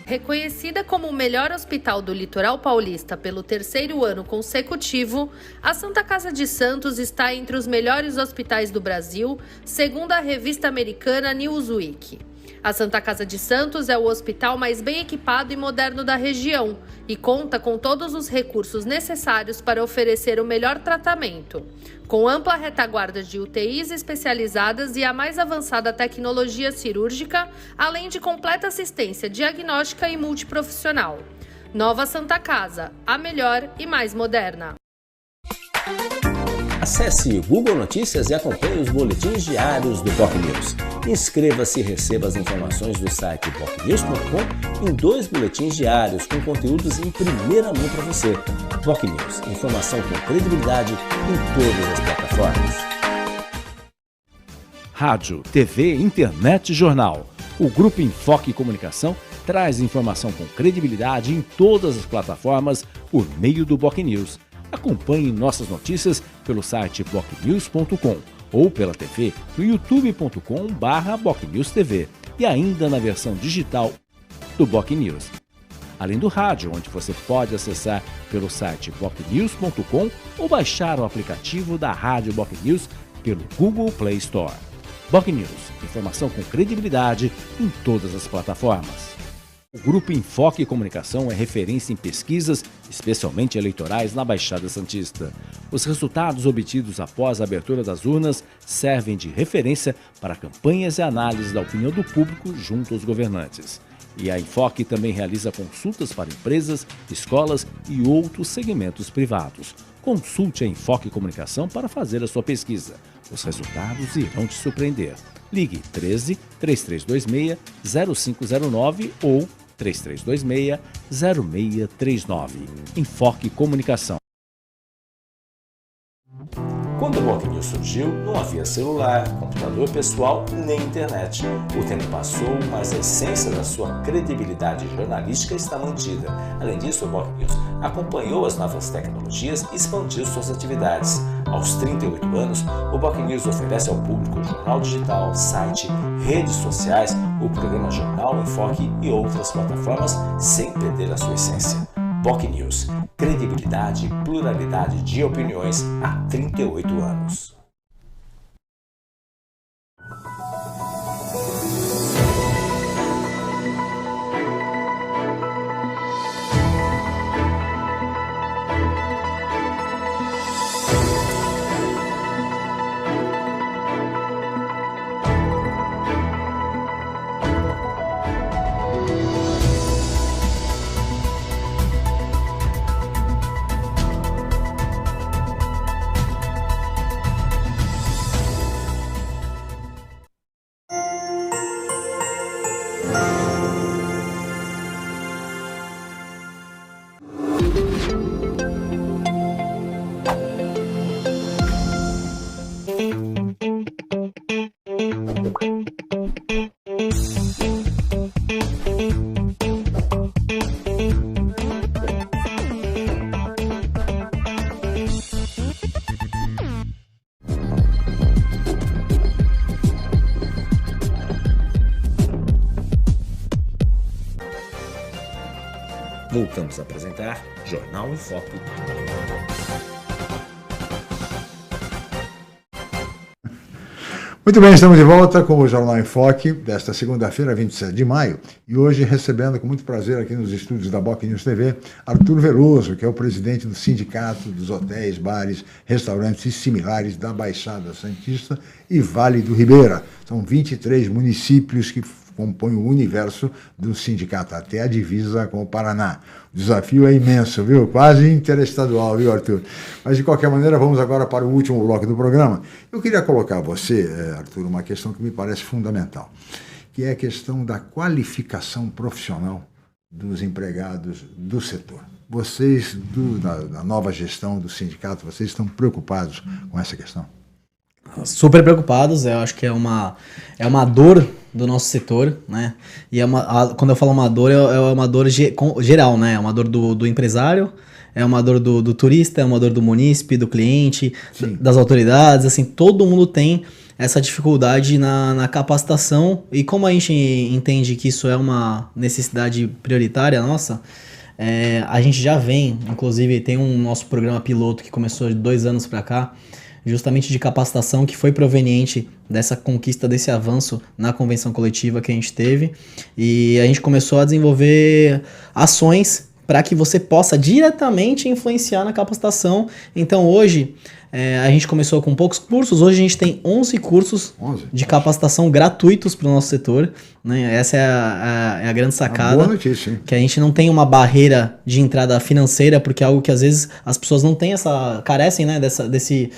Reconhecida como o melhor hospital do litoral paulista pelo 3º ano consecutivo, a Santa Casa de Santos está entre os melhores hospitais do Brasil, segundo a revista americana Newsweek. A Santa Casa de Santos é o hospital mais bem equipado e moderno da região e conta com todos os recursos necessários para oferecer o melhor tratamento, com ampla retaguarda de UTIs especializadas e a mais avançada tecnologia cirúrgica, além de completa assistência diagnóstica e multiprofissional. Nova Santa Casa, a melhor e mais moderna. Acesse Google Notícias e acompanhe os boletins diários do Boc News. Inscreva-se e receba as informações do site bocnews.com em 2 boletins diários com conteúdos em primeira mão para você. Boc News, informação com credibilidade em todas as plataformas. Rádio, TV, internet e jornal. O Grupo Enfoque Comunicação traz informação com credibilidade em todas as plataformas por meio do Boc News. Acompanhe nossas notícias pelo site bocnews.com ou pela TV no youtube.com/bocnewstv e ainda na versão digital do Boc News. Além do rádio, onde você pode acessar pelo site bocnews.com ou baixar o aplicativo da Rádio Boc News pelo Google Play Store. Boc News, informação com credibilidade em todas as plataformas. O Grupo Enfoque Comunicação é referência em pesquisas, especialmente eleitorais, na Baixada Santista. Os resultados obtidos após a abertura das urnas servem de referência para campanhas e análises da opinião do público junto aos governantes. E a Enfoque também realiza consultas para empresas, escolas e outros segmentos privados. Consulte a Enfoque Comunicação para fazer a sua pesquisa. Os resultados irão te surpreender. Ligue 13 3326 0509 ou 3326-0639. Enfoque Comunicação. Quando o Boc News surgiu, não havia celular, computador pessoal nem internet. O tempo passou, mas a essência da sua credibilidade jornalística está mantida. Além disso, o Boc News acompanhou as novas tecnologias e expandiu suas atividades. Aos 38 anos, o Boc News oferece ao público jornal digital, site, redes sociais, o programa Jornal em Foque e outras plataformas sem perder a sua essência. Boc News, credibilidade e pluralidade de opiniões há 38 anos. Voltamos a apresentar Jornal em Foco. Muito bem, estamos de volta com o Jornal em Foque desta segunda-feira, 27 de maio, e hoje recebendo com muito prazer aqui nos estúdios da Boc News TV, Arthur Veloso, que é o presidente do Sindicato dos Hotéis, Bares, Restaurantes e Similares da Baixada Santista e Vale do Ribeira. São 23 municípios que compõem o universo do sindicato, até a divisa com o Paraná. O desafio é imenso, viu? Quase interestadual, viu, Arthur? Mas, de qualquer maneira, vamos agora para o último bloco do programa. Eu queria colocar a você, Arthur, uma questão que me parece fundamental, que é a questão da qualificação profissional dos empregados do setor. Vocês, da nova gestão do sindicato, vocês estão preocupados com essa questão? Super preocupados, eu acho que é uma dor do nosso setor, né? E quando eu falo uma dor, é uma dor geral, né? É uma dor do empresário, é uma dor do turista, é uma dor do munícipe, do cliente, das autoridades, assim, todo mundo tem essa dificuldade na capacitação, e como a gente entende que isso é uma necessidade prioritária nossa, a gente já vem, inclusive tem um nosso programa piloto que começou de 2 anos para cá, justamente de capacitação, que foi proveniente dessa conquista, desse avanço na convenção coletiva que a gente teve, e a gente começou a desenvolver ações para que você possa diretamente influenciar na capacitação. Então hoje, a gente começou com poucos cursos, hoje a gente tem 11 cursos de capacitação gratuitos para o nosso setor, né? Essa é a grande sacada. Boa notícia, hein? Que a gente não tem uma barreira de entrada financeira, porque é algo que às vezes as pessoas não têm carecem, né, desse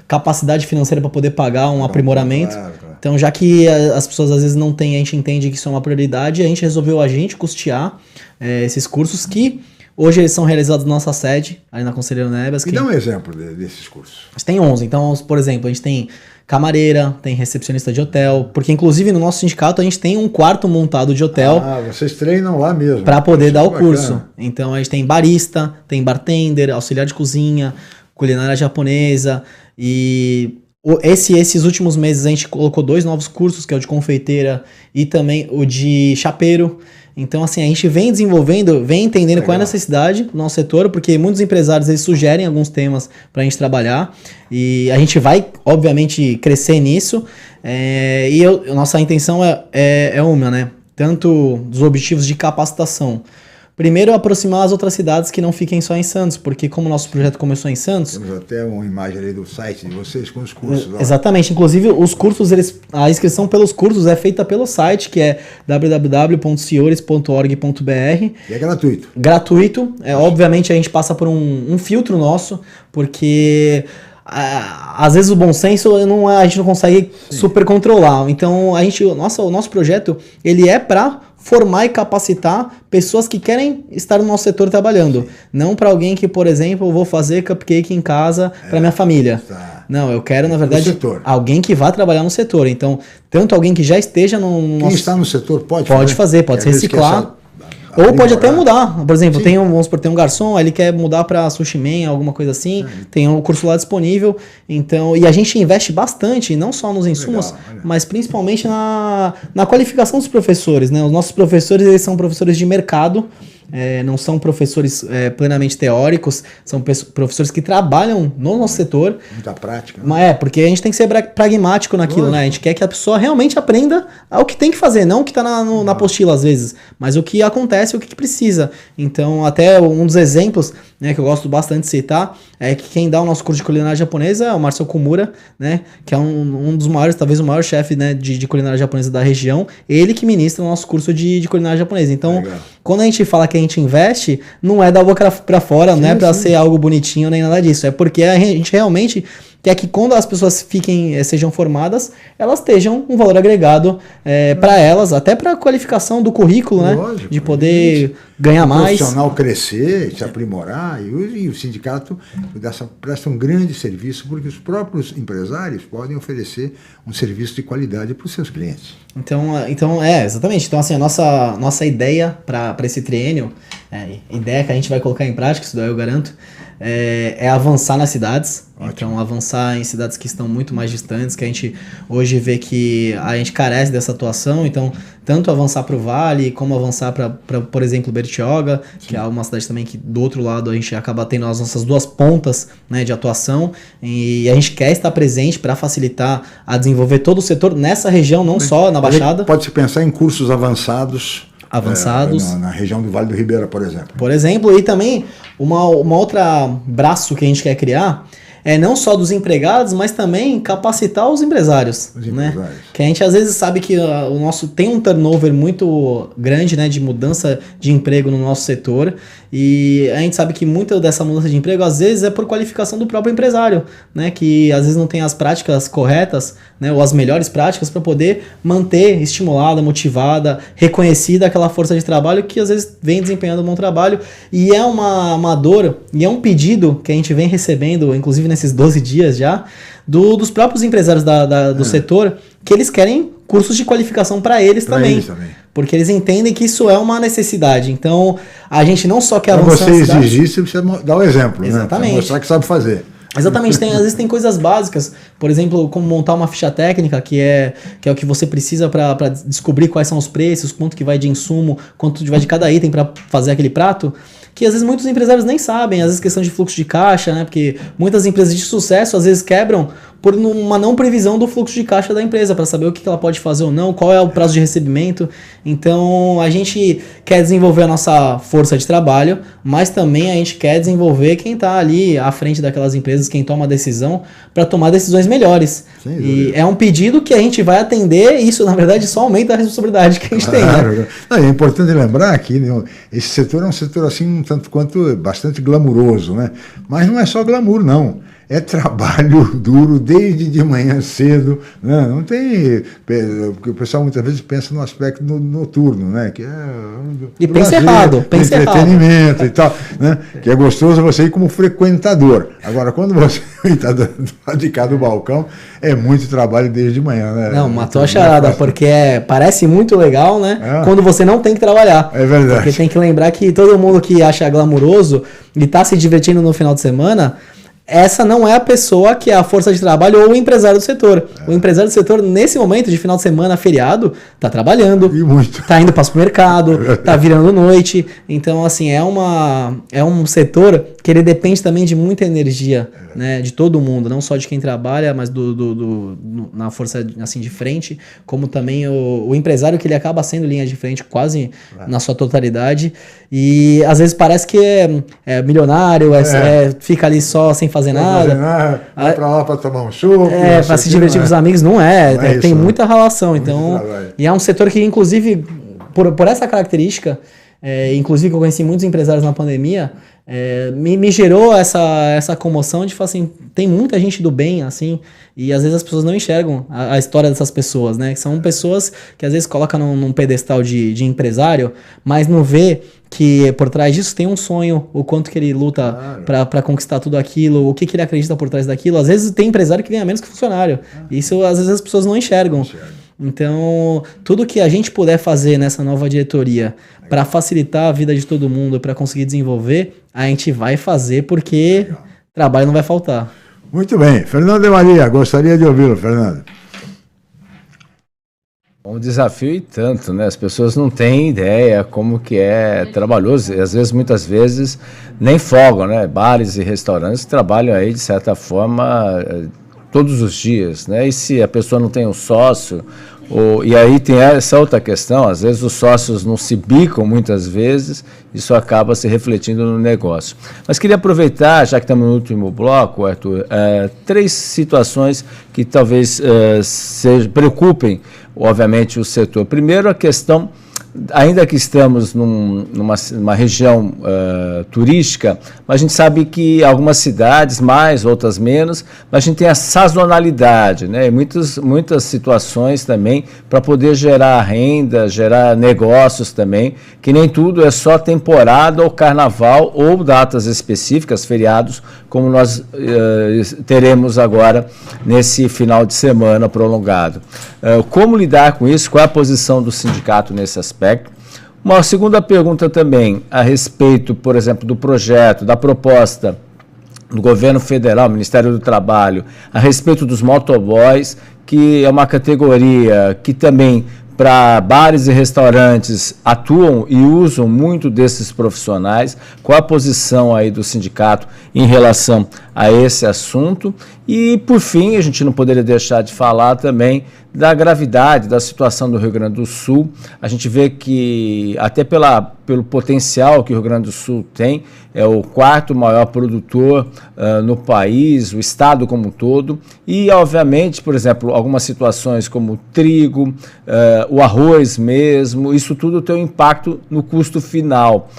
capacidade financeira para poder pagar um aprimoramento. Claro. Então, já que as pessoas às vezes não têm, a gente entende que isso é uma prioridade, a gente resolveu custear esses cursos que hoje eles são realizados na nossa sede, ali na Conselheiro Neves. Me dá um exemplo desses cursos. A gente tem 11. Então, por exemplo, a gente tem camareira, tem recepcionista de hotel, porque inclusive no nosso sindicato a gente tem um quarto montado de hotel. Vocês treinam lá mesmo. Para poder dar o curso. Então, a gente tem barista, tem bartender, auxiliar de cozinha, culinária japonesa. E esses últimos meses a gente colocou 2 novos cursos, que é o de confeiteira e também o de chapeiro. Então, assim, a gente vem desenvolvendo, vem entendendo qual é a necessidade do nosso setor, porque muitos empresários eles sugerem alguns temas para a gente trabalhar, e a gente vai, obviamente, crescer nisso. Nossa intenção é uma, né? Tanto dos objetivos de capacitação. Primeiro, aproximar as outras cidades que não fiquem só em Santos, porque como o nosso projeto começou em Santos... Temos até uma imagem ali do site de vocês com os cursos. Exatamente. Inclusive, os cursos, a inscrição pelos cursos é feita pelo site, que é www.ciores.org.br. E é gratuito. Gratuito. Obviamente, a gente passa por um filtro nosso, porque... às vezes o bom senso a gente não consegue super controlar. Então, o nosso projeto ele é para formar e capacitar pessoas que querem estar no nosso setor trabalhando. Não para alguém que, por exemplo, eu vou fazer cupcake em casa para minha família. Não, eu quero, na verdade, alguém que vá trabalhar no setor. Então, tanto alguém que já esteja no nosso... Quem está no setor pode fazer, pode se reciclar. Ou pode até mudar. Por exemplo, vamos supor, tem um garçom, ele quer mudar para sushi man, alguma coisa assim. Tem um curso lá disponível. Então, e a gente investe bastante, não só nos insumos, mas principalmente na qualificação dos professores, né? Os nossos professores, eles são professores de mercado. Não são professores plenamente teóricos, são professores que trabalham no nosso setor. Muita prática. Mas porque a gente tem que ser pragmático naquilo, né? A gente quer que a pessoa realmente aprenda o que tem que fazer, não o que está na apostila às vezes, mas o que acontece, o que precisa. Então, até um dos exemplos, né, que eu gosto bastante de citar, é que quem dá o nosso curso de culinária japonesa é o Marcel Komura, né, que é um dos maiores, talvez o maior chefe, né, de culinária japonesa da região, ele que ministra o nosso curso de culinária japonesa. Então, quando a gente fala que a gente investe, não é da boca pra fora, não é pra ser algo bonitinho nem nada disso, é porque a gente realmente quer que quando as pessoas sejam formadas, elas estejam um valor agregado para elas, até para a qualificação do currículo, né? De poder ganhar mais. O profissional crescer, se aprimorar, e o sindicato presta um grande serviço, porque os próprios empresários podem oferecer um serviço de qualidade para os seus clientes. Então, exatamente. Então, assim, a nossa ideia para esse triênio, ideia que a gente vai colocar em prática, isso daí eu garanto, é avançar nas cidades. Ótimo. Então, avançar em cidades que estão muito mais distantes, que a gente hoje vê que a gente carece dessa atuação. Então, tanto avançar para o Vale, como avançar para, por exemplo, Bertioga, que é uma cidade também que do outro lado a gente acaba tendo as nossas duas pontas, né, de atuação. E a gente quer estar presente para facilitar a desenvolver todo o setor nessa região, não só na Baixada. Pode-se pensar em cursos avançados na região do Vale do Ribeira, por exemplo. Por exemplo, e também uma outra braço que a gente quer criar é não só dos empregados, mas também capacitar os empresários. Né? Que a gente às vezes sabe que o nosso tem um turnover muito grande, né, de mudança de emprego no nosso setor, e a gente sabe que muita dessa mudança de emprego às vezes é por qualificação do próprio empresário, né, que às vezes não tem as práticas corretas, né, ou as melhores práticas para poder manter estimulada, motivada, reconhecida aquela força de trabalho que às vezes vem desempenhando um bom trabalho, e é uma dor, e é um pedido que a gente vem recebendo, inclusive nesses 12 dias já, dos próprios empresários do setor, que eles querem cursos de qualificação para eles também. Porque eles entendem que isso é uma necessidade. Então, a gente não só quer avançar na cidade... Para você exigir, você precisa dar o exemplo. Exatamente. Né? Mostrar que sabe fazer. Exatamente, às vezes tem coisas básicas, por exemplo, como montar uma ficha técnica, que é o que você precisa para descobrir quais são os preços, quanto que vai de insumo, quanto vai de cada item para fazer aquele prato, que às vezes muitos empresários nem sabem, às vezes questão de fluxo de caixa, né? Porque muitas empresas de sucesso às vezes quebram por uma não previsão do fluxo de caixa da empresa, para saber o que ela pode fazer ou não, qual é o prazo de recebimento. Então a gente quer desenvolver a nossa força de trabalho, mas também a gente quer desenvolver quem está ali à frente daquelas empresas, quem toma a decisão, para tomar decisões melhores. E é um pedido que a gente vai atender, e isso na verdade só aumenta a responsabilidade que a gente tem. Né? É importante lembrar que esse setor é um setor assim, um tanto quanto bastante glamuroso, né? Mas não é só glamour, não. É trabalho duro desde de manhã cedo, né? Não tem... Porque o pessoal muitas vezes pensa no aspecto noturno, né? Que é e pensa errado, pensa errado. Entretenimento e tal, né? Que é gostoso você ir como frequentador. Agora, quando você está de cá do balcão, é muito trabalho desde de manhã, né? Não, matou a charada, porque parece muito legal, né? Quando você não tem que trabalhar. É verdade. Porque tem que lembrar que todo mundo que acha glamuroso e está se divertindo no final de semana... Essa não é a pessoa que é a força de trabalho ou o empresário do setor. O empresário do setor, nesse momento de final de semana, feriado, tá trabalhando, tá indo para o supermercado, tá virando noite. Então, assim, é um setor que ele depende também de muita energia, né, de todo mundo, não só de quem trabalha, mas na força assim, de frente, como também o empresário, que ele acaba sendo linha de frente quase na sua totalidade. E às vezes parece que é milionário, fica ali só sem fazer nada. Vai pra lá pra tomar um chopp. Pra se divertir com os amigos, não é. Tem muita relação. Então, e é um setor que, inclusive, por essa característica, inclusive que eu conheci muitos empresários na pandemia, me gerou essa comoção de falar assim, tem muita gente do bem, assim, e às vezes as pessoas não enxergam a história dessas pessoas, né? São pessoas que às vezes colocam num pedestal de empresário, mas não vê que por trás disso tem um sonho, o quanto que ele luta para conquistar tudo aquilo, o que ele acredita por trás daquilo. Às vezes tem empresário que ganha menos que funcionário. Isso às vezes as pessoas não enxergam. Então, tudo que a gente puder fazer nessa nova diretoria para facilitar a vida de todo mundo, para conseguir desenvolver, a gente vai fazer, porque trabalho não vai faltar. Muito bem. Fernando de Maria, gostaria de ouvi-lo, Fernando. Um desafio e tanto, né? As pessoas não têm ideia como que é trabalhoso, e às vezes, muitas vezes, nem folgam, né? Bares e restaurantes trabalham aí, de certa forma, todos os dias, né? E se a pessoa não tem um sócio, e aí tem essa outra questão, às vezes os sócios não se bicam muitas vezes, isso acaba se refletindo no negócio. Mas queria aproveitar, já que estamos no último bloco, Arthur, 3 situações que talvez preocupem, obviamente, o setor. Primeiro, a questão, ainda que estamos numa região turística, mas a gente sabe que algumas cidades mais, outras menos, mas a gente tem a sazonalidade, né? E muitas situações também para poder gerar renda, gerar negócios também, que nem tudo é só temporada ou carnaval ou datas específicas, feriados, como nós teremos agora nesse final de semana prolongado. Como lidar com isso? Qual é a posição do sindicato nesse aspecto? Uma segunda pergunta também a respeito, por exemplo, do projeto, da proposta do governo federal, Ministério do Trabalho, a respeito dos motoboys, que é uma categoria que também para bares e restaurantes atuam e usam muito desses profissionais. Qual a posição aí do sindicato em relação a esse assunto? E, por fim, a gente não poderia deixar de falar também da gravidade da situação do Rio Grande do Sul. A gente vê que, até pelo potencial que o Rio Grande do Sul tem, é o quarto maior produtor no país, o estado como um todo, e, obviamente, por exemplo, algumas situações como o trigo, o arroz mesmo, isso tudo tem um impacto no custo final.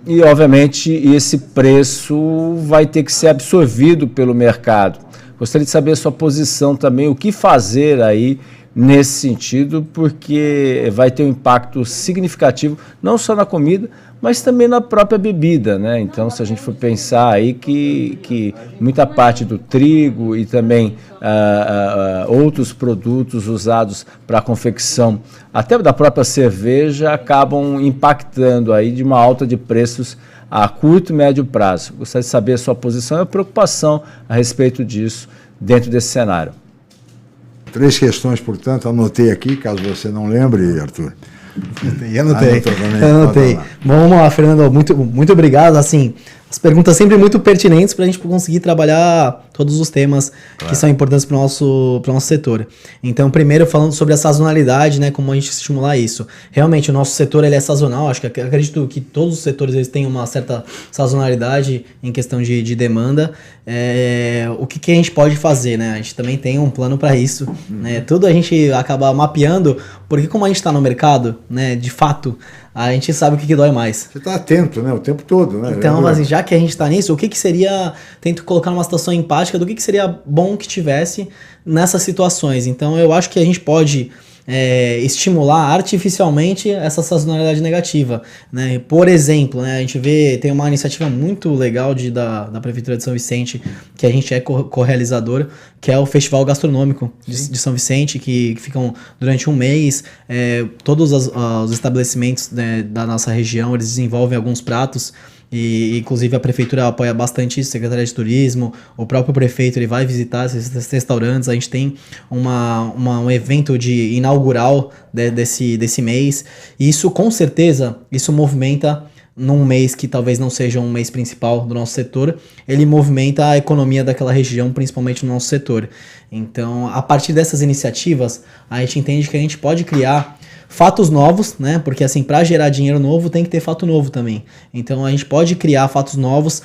E, obviamente, esse preço vai ter que ser absorvido pelo mercado. Gostaria de saber a sua posição também, o que fazer aí nesse sentido, porque vai ter um impacto significativo, não só na comida, mas também na própria bebida, né? Então, se a gente for pensar aí que muita parte do trigo e também outros produtos usados para a confecção, até da própria cerveja, acabam impactando aí de uma alta de preços a curto e médio prazo. Gostaria de saber a sua posição e a preocupação a respeito disso dentro desse cenário. 3 questões, portanto, anotei aqui, caso você não lembre, Arthur. Anotei. Vamos lá, Fernando, muito obrigado. Assim, as perguntas sempre muito pertinentes para a gente conseguir trabalhar todos os temas que são importantes para o nosso setor. Então, primeiro, falando sobre a sazonalidade, né, como a gente estimular isso. Realmente, o nosso setor ele é sazonal, acredito que todos os setores eles têm uma certa sazonalidade em questão de demanda. O que a gente pode fazer, né? A gente também tem um plano para isso, né? Tudo a gente acaba mapeando, porque como a gente está no mercado, né, de fato, a gente sabe o que dói mais. Você está atento, né, o tempo todo, né? Então, assim, já que a gente está nisso, o que seria, tento colocar numa situação empática do que seria bom que tivesse nessas situações. Então, eu acho que a gente pode estimular artificialmente essa sazonalidade negativa, né? Por exemplo, né, a gente tem uma iniciativa muito legal da Prefeitura de São Vicente, que a gente é co-realizador, que é o Festival Gastronômico de São Vicente, que ficam durante um mês. Todos os estabelecimentos, né, da nossa região, eles desenvolvem alguns pratos. E, inclusive, a prefeitura apoia bastante isso, a Secretaria de Turismo, o próprio prefeito ele vai visitar esses restaurantes. A gente tem um evento inaugural desse mês. E isso, com certeza, isso movimenta, num mês que talvez não seja um mês principal do nosso setor, ele movimenta a economia daquela região, principalmente no nosso setor. Então, a partir dessas iniciativas, a gente entende que a gente pode criar fatos novos, né? Porque assim, para gerar dinheiro novo tem que ter fato novo também. Então a gente pode criar fatos novos,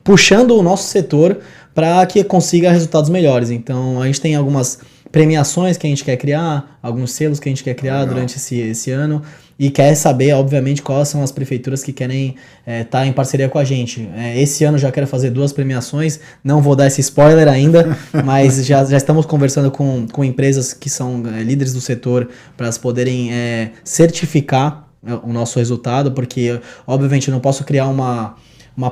puxando o nosso setor para que consiga resultados melhores. Então a gente tem algumas premiações que a gente quer criar, alguns selos que a gente quer criar durante esse ano. E quer saber, obviamente, quais são as prefeituras que querem estar em parceria com a gente. Esse ano já quero fazer 2 premiações, não vou dar esse spoiler ainda, mas já estamos conversando com empresas que são líderes do setor para elas poderem certificar o nosso resultado, porque, obviamente, eu não posso criar uma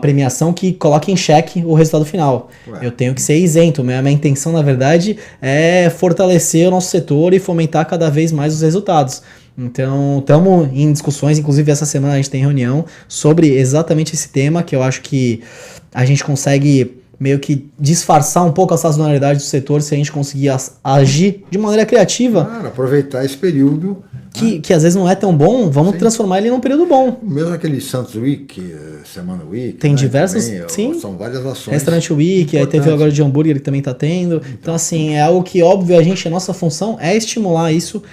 premiação que coloque em xeque o resultado final. Eu tenho que ser isento. Minha intenção, na verdade, é fortalecer o nosso setor e fomentar cada vez mais os resultados. Então, estamos em discussões, inclusive essa semana a gente tem reunião sobre exatamente esse tema, que eu acho que a gente consegue meio que disfarçar um pouco a sazonalidade do setor se a gente conseguir agir de maneira criativa. Aproveitar esse período. Que às vezes não é tão bom, vamos transformar ele num período bom. Mesmo aquele Santos Week, Semana Week. Tem diversos, também, sim. São várias ações. Restaurante Week, aí teve agora de hambúrguer que também está tendo. Então, assim, é algo que, óbvio, a nossa função é estimular isso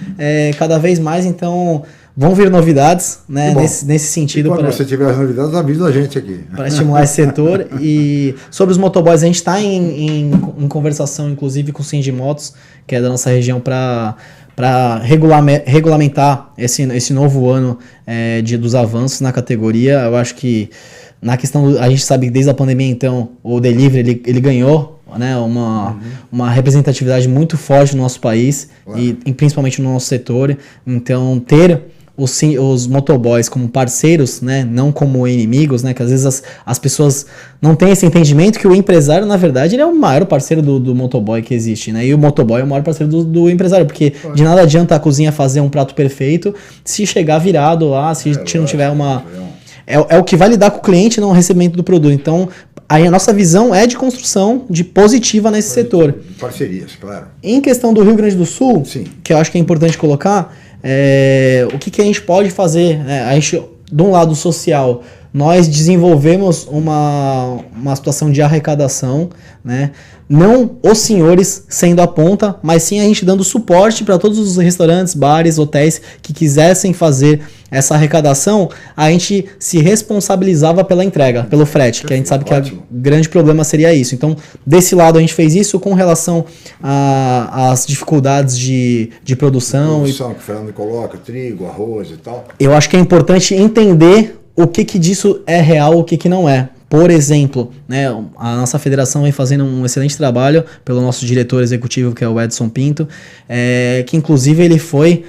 cada vez mais. Então, vão vir novidades, né, nesse sentido. E quando você tiver as novidades, avisa a gente aqui. Para estimular esse setor. E sobre os motoboys, a gente está em conversação, inclusive, com o Sindimotos, que é da nossa região, para regulamentar esse novo ano dos avanços na categoria. Eu acho que na questão, a gente sabe que desde a pandemia, então, o delivery ele ganhou, né, uma representatividade muito forte no nosso país, e principalmente no nosso setor. Então, ter os motoboys como parceiros, né, não como inimigos, né, que às vezes as pessoas não têm esse entendimento que o empresário, na verdade, ele é o maior parceiro do motoboy que existe, né, e o motoboy é o maior parceiro do empresário, porque de nada adianta a cozinha fazer um prato perfeito se chegar virado lá, se não tiver uma... É o que vai lidar com o cliente, não o recebimento do produto. Então, aí a nossa visão é de construção de positiva nesse setor. Parcerias, claro. Em questão do Rio Grande do Sul, Sim. que eu acho que é importante colocar, o que a gente pode fazer? A gente, de um lado social, nós desenvolvemos uma situação de arrecadação, né? Não os senhores sendo a ponta, mas sim a gente dando suporte para todos os restaurantes, bares, hotéis que quisessem fazer essa arrecadação, a gente se responsabilizava pela entrega, pelo frete, que a gente sabe que o grande problema seria isso. Então, desse lado a gente fez isso com relação às dificuldades de produção. Que o Fernando coloca, trigo, arroz e tal. Eu acho que é importante entender o que disso é real, o que não é. Por exemplo, né, a nossa federação vem fazendo um excelente trabalho pelo nosso diretor executivo, que é o Edson Pinto, que inclusive ele foi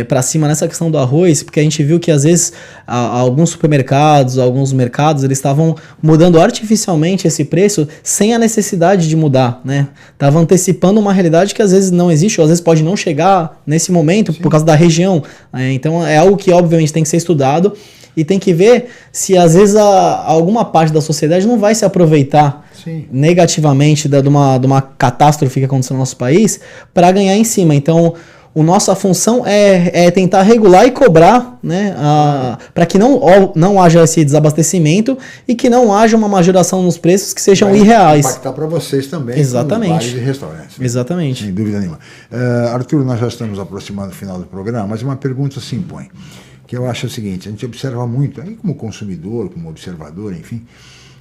para cima nessa questão do arroz, porque a gente viu que às vezes alguns supermercados, alguns mercados, eles estavam mudando artificialmente esse preço sem a necessidade de mudar, né? Tava antecipando uma realidade que às vezes não existe, ou às vezes pode não chegar nesse momento. Sim. Por causa da região. Então é algo que obviamente tem que ser estudado. E tem que ver se às vezes alguma parte da sociedade não vai se aproveitar. Sim. Negativamente de uma catástrofe que aconteceu no nosso país para ganhar em cima. Então, a nossa função é tentar regular e cobrar, né, para que não haja esse desabastecimento e que não haja uma majoração nos preços que sejam irreais. Impactar para vocês também. Exatamente. Bares e restaurantes. Né? Exatamente. Sem dúvida nenhuma. Arthur, nós já estamos aproximando do final do programa, mas uma pergunta se impõe. Que eu acho o seguinte, a gente observa muito, aí como consumidor, como observador, enfim,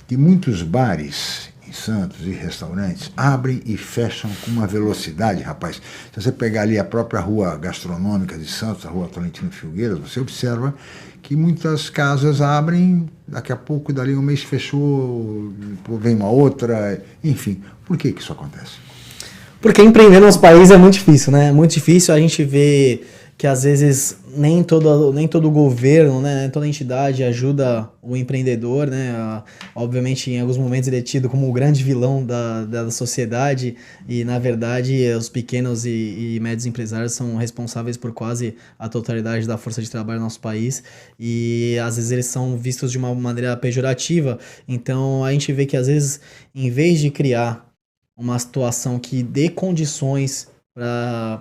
que muitos bares em Santos e restaurantes abrem e fecham com uma velocidade, rapaz. Se você pegar ali a própria rua gastronômica de Santos, a rua Tolentino Filgueiras, você observa que muitas casas abrem, daqui a pouco, dali um mês fechou, vem uma outra, enfim. Por que isso acontece? Porque empreender no nosso país é muito difícil, né? É muito difícil, a gente vê que às vezes nem todo governo, né, nem toda entidade ajuda o empreendedor, né? Obviamente, em alguns momentos ele é tido como o grande vilão da sociedade e, na verdade, os pequenos e médios empresários são responsáveis por quase a totalidade da força de trabalho no nosso país e, às vezes, eles são vistos de uma maneira pejorativa. Então, a gente vê que, às vezes, em vez de criar uma situação que dê condições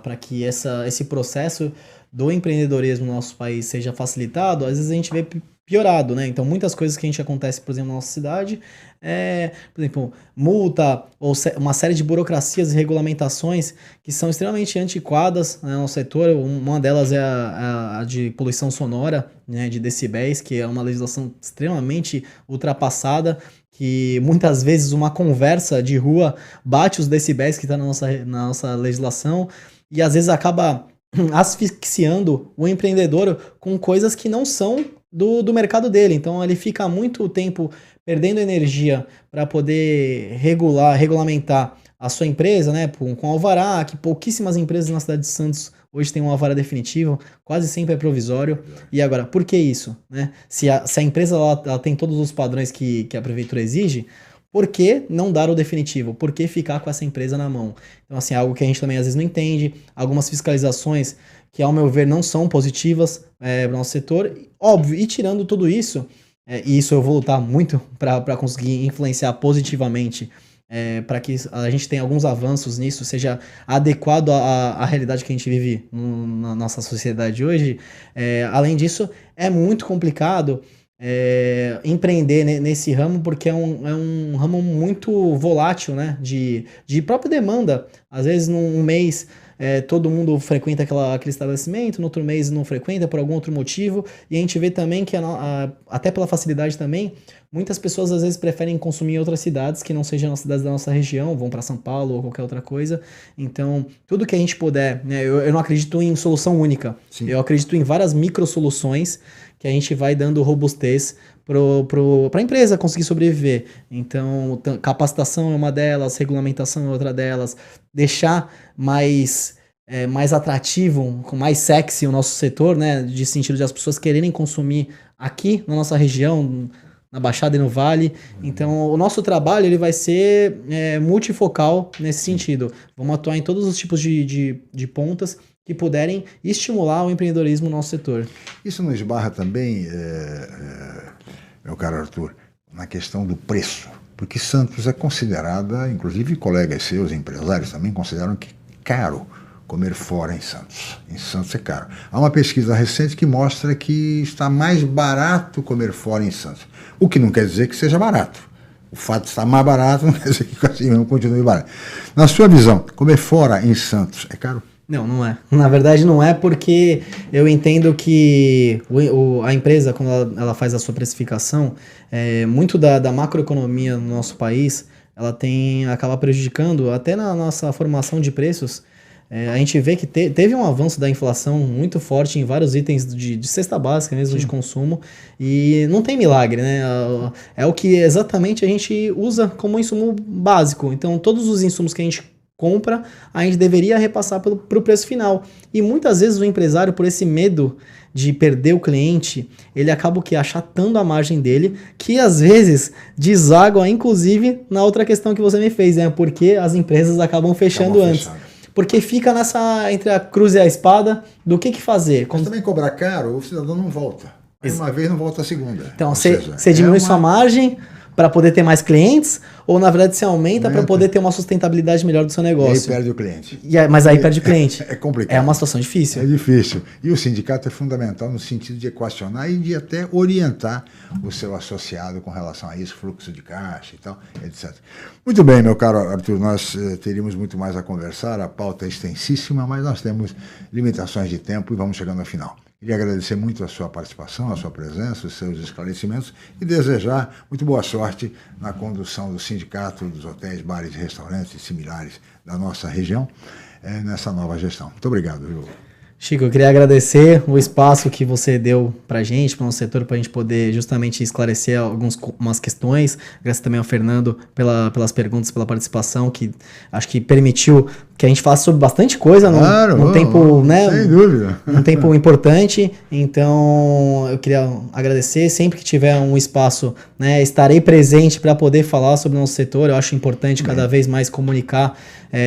para que esse processo do empreendedorismo no nosso país seja facilitado, às vezes a gente vê piorado, né? Então, muitas coisas que a gente acontece, por exemplo, na nossa cidade, por exemplo, multa ou uma série de burocracias e regulamentações que são extremamente antiquadas, né, no setor. Uma delas é a de poluição sonora, né, de decibéis, que é uma legislação extremamente ultrapassada, que muitas vezes uma conversa de rua bate os decibéis que está na nossa legislação e às vezes acaba asfixiando o empreendedor com coisas que não são do mercado dele. Então ele fica muito tempo perdendo energia para poder regulamentar a sua empresa, né, com alvará, que pouquíssimas empresas na cidade de Santos hoje tem um alvará definitivo, quase sempre é provisório. E agora, por que isso? Né? Se a empresa ela tem todos os padrões que a prefeitura exige, por que não dar o definitivo? Por que ficar com essa empresa na mão? Então, assim, é algo que a gente também às vezes não entende. Algumas fiscalizações que, ao meu ver, não são positivas para o nosso setor. Óbvio, e tirando tudo isso, e isso eu vou lutar muito para conseguir influenciar positivamente para que a gente tenha alguns avanços nisso, seja adequado à realidade que a gente vive na nossa sociedade hoje. Além disso, é muito complicado empreender nesse ramo, porque é um ramo muito volátil, né, de própria demanda. Às vezes, num mês, todo mundo frequenta aquele estabelecimento, no outro mês não frequenta por algum outro motivo, e a gente vê também que, até pela facilidade também, muitas pessoas às vezes preferem consumir em outras cidades que não sejam as cidades da nossa região, vão para São Paulo ou qualquer outra coisa. Então, tudo que a gente puder, né, eu não acredito em solução única. Sim. Eu acredito em várias micro-soluções que a gente vai dando robustez para a empresa conseguir sobreviver. Então, capacitação é uma delas, regulamentação é outra delas, deixar mais atrativo, mais sexy o nosso setor, né, de sentido de as pessoas quererem consumir aqui na nossa região, na Baixada e no Vale. Então, o nosso trabalho ele vai ser multifocal nesse sentido. Vamos atuar em todos os tipos de pontas que puderem estimular o empreendedorismo no nosso setor. Isso não esbarra também, meu caro Arthur, na questão do preço. porque Santos é considerada, inclusive colegas seus, empresários também consideram que é caro comer fora em Santos. Em Santos é caro. Há uma pesquisa recente que mostra que está mais barato comer fora em Santos. O que não quer dizer que seja barato. O fato de estar mais barato não quer dizer que assim mesmo continue barato. Na sua visão, comer fora em Santos é caro? Não, não é. Na verdade não é, porque eu entendo que a empresa, quando ela faz a sua precificação, muito da macroeconomia no nosso país, ela acaba prejudicando até na nossa formação de preços. A gente vê que teve um avanço da inflação muito forte em vários itens de cesta básica mesmo, de consumo, e não tem milagre, né? É o que exatamente a gente usa como insumo básico. Então, todos os insumos que a gente compra, a gente deveria repassar para o preço final. E muitas vezes o empresário, por esse medo de perder o cliente, ele acaba achatando a margem dele, que às vezes deságua, inclusive, na outra questão que você me fez, né? Porque as empresas acabam fechando antes. Porque fica entre a cruz e a espada do que fazer. Mas também cobrar caro, o cidadão não volta. Uma vez não volta a segunda. Então, você diminui sua margem para poder ter mais clientes, ou na verdade você aumenta para poder ter uma sustentabilidade melhor do seu negócio. E aí perde o cliente. Mas aí perde o cliente. É complicado. É uma situação difícil. É difícil. E o sindicato é fundamental no sentido de equacionar e de até orientar o seu associado com relação a isso, fluxo de caixa e tal, etc. Muito bem, meu caro Arthur, nós teríamos muito mais a conversar, a pauta é extensíssima, mas nós temos limitações de tempo e vamos chegando ao final. Queria agradecer muito a sua participação, a sua presença, os seus esclarecimentos e desejar muito boa sorte na condução do sindicato, dos hotéis, bares e restaurantes similares da nossa região nessa nova gestão. Muito obrigado, viu? Chico, eu queria agradecer o espaço que você deu pra gente, para o nosso setor, para a gente poder justamente esclarecer algumas questões. Agradeço também ao Fernando pelas perguntas, pela participação, que acho que permitiu que a gente falasse sobre bastante coisa num tempo, né? Sem dúvida. Um tempo importante. Então, eu queria agradecer. Sempre que tiver um espaço, né, estarei presente para poder falar sobre o nosso setor. Eu acho importante cada vez mais comunicar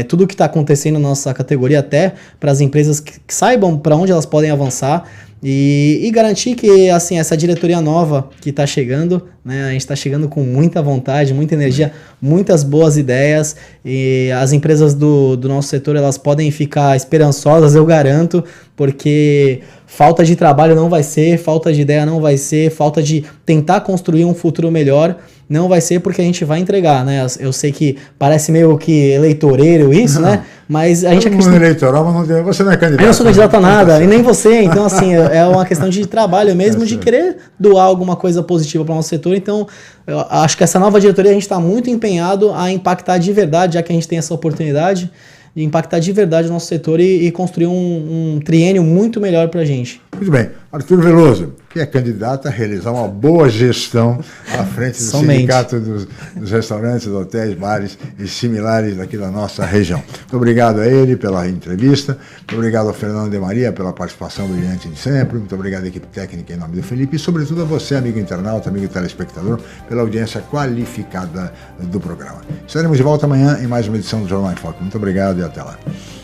tudo o que está acontecendo na nossa categoria, até para as empresas que saibam para onde elas podem avançar. E garantir que, assim, essa diretoria nova que está chegando, né, a gente está chegando com muita vontade, muita energia, muitas boas ideias, e as empresas do nosso setor, elas podem ficar esperançosas, eu garanto, porque falta de trabalho não vai ser, falta de ideia não vai ser, falta de tentar construir um futuro melhor não vai ser, porque a gente vai entregar, né? Eu sei que parece meio que eleitoreiro isso, né? Mas a gente acredita... eleitoral, mas você não é candidato. Eu não sou candidato a nada, e nem você. Então, assim, é uma questão de trabalho mesmo, de querer doar alguma coisa positiva para o nosso setor. Então, eu acho que essa nova diretoria, a gente está muito empenhado a impactar de verdade, já que a gente tem essa oportunidade, de impactar de verdade o nosso setor e construir um triênio muito melhor para a gente. Muito bem. Arthur Veloso, que é candidato a realizar uma boa gestão à frente do sindicato dos restaurantes, dos hotéis, bares e similares aqui da nossa região. Muito obrigado a ele pela entrevista, muito obrigado ao Fernando de Maria pela participação brilhante de sempre, muito obrigado à equipe técnica em nome do Felipe e, sobretudo, a você, amigo internauta, amigo telespectador, pela audiência qualificada do programa. Estaremos de volta amanhã em mais uma edição do Jornal em Foco. Muito obrigado e até lá.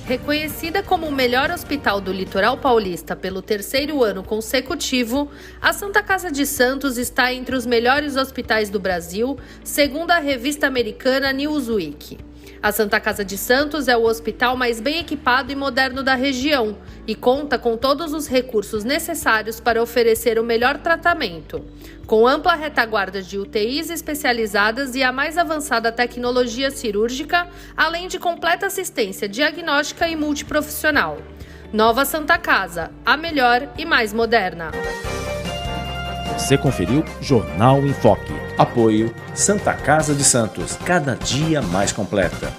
Reconhecida como o melhor hospital do litoral paulista pelo 3º ano consecutivo, a Santa Casa de Santos está entre os melhores hospitais do Brasil, segundo a revista americana Newsweek. A Santa Casa de Santos é o hospital mais bem equipado e moderno da região e conta com todos os recursos necessários para oferecer o melhor tratamento, com ampla retaguarda de UTIs especializadas e a mais avançada tecnologia cirúrgica, além de completa assistência diagnóstica e multiprofissional. Nova Santa Casa, a melhor e mais moderna. Você conferiu Jornal em Foque. Apoio Santa Casa de Santos, cada dia mais completa.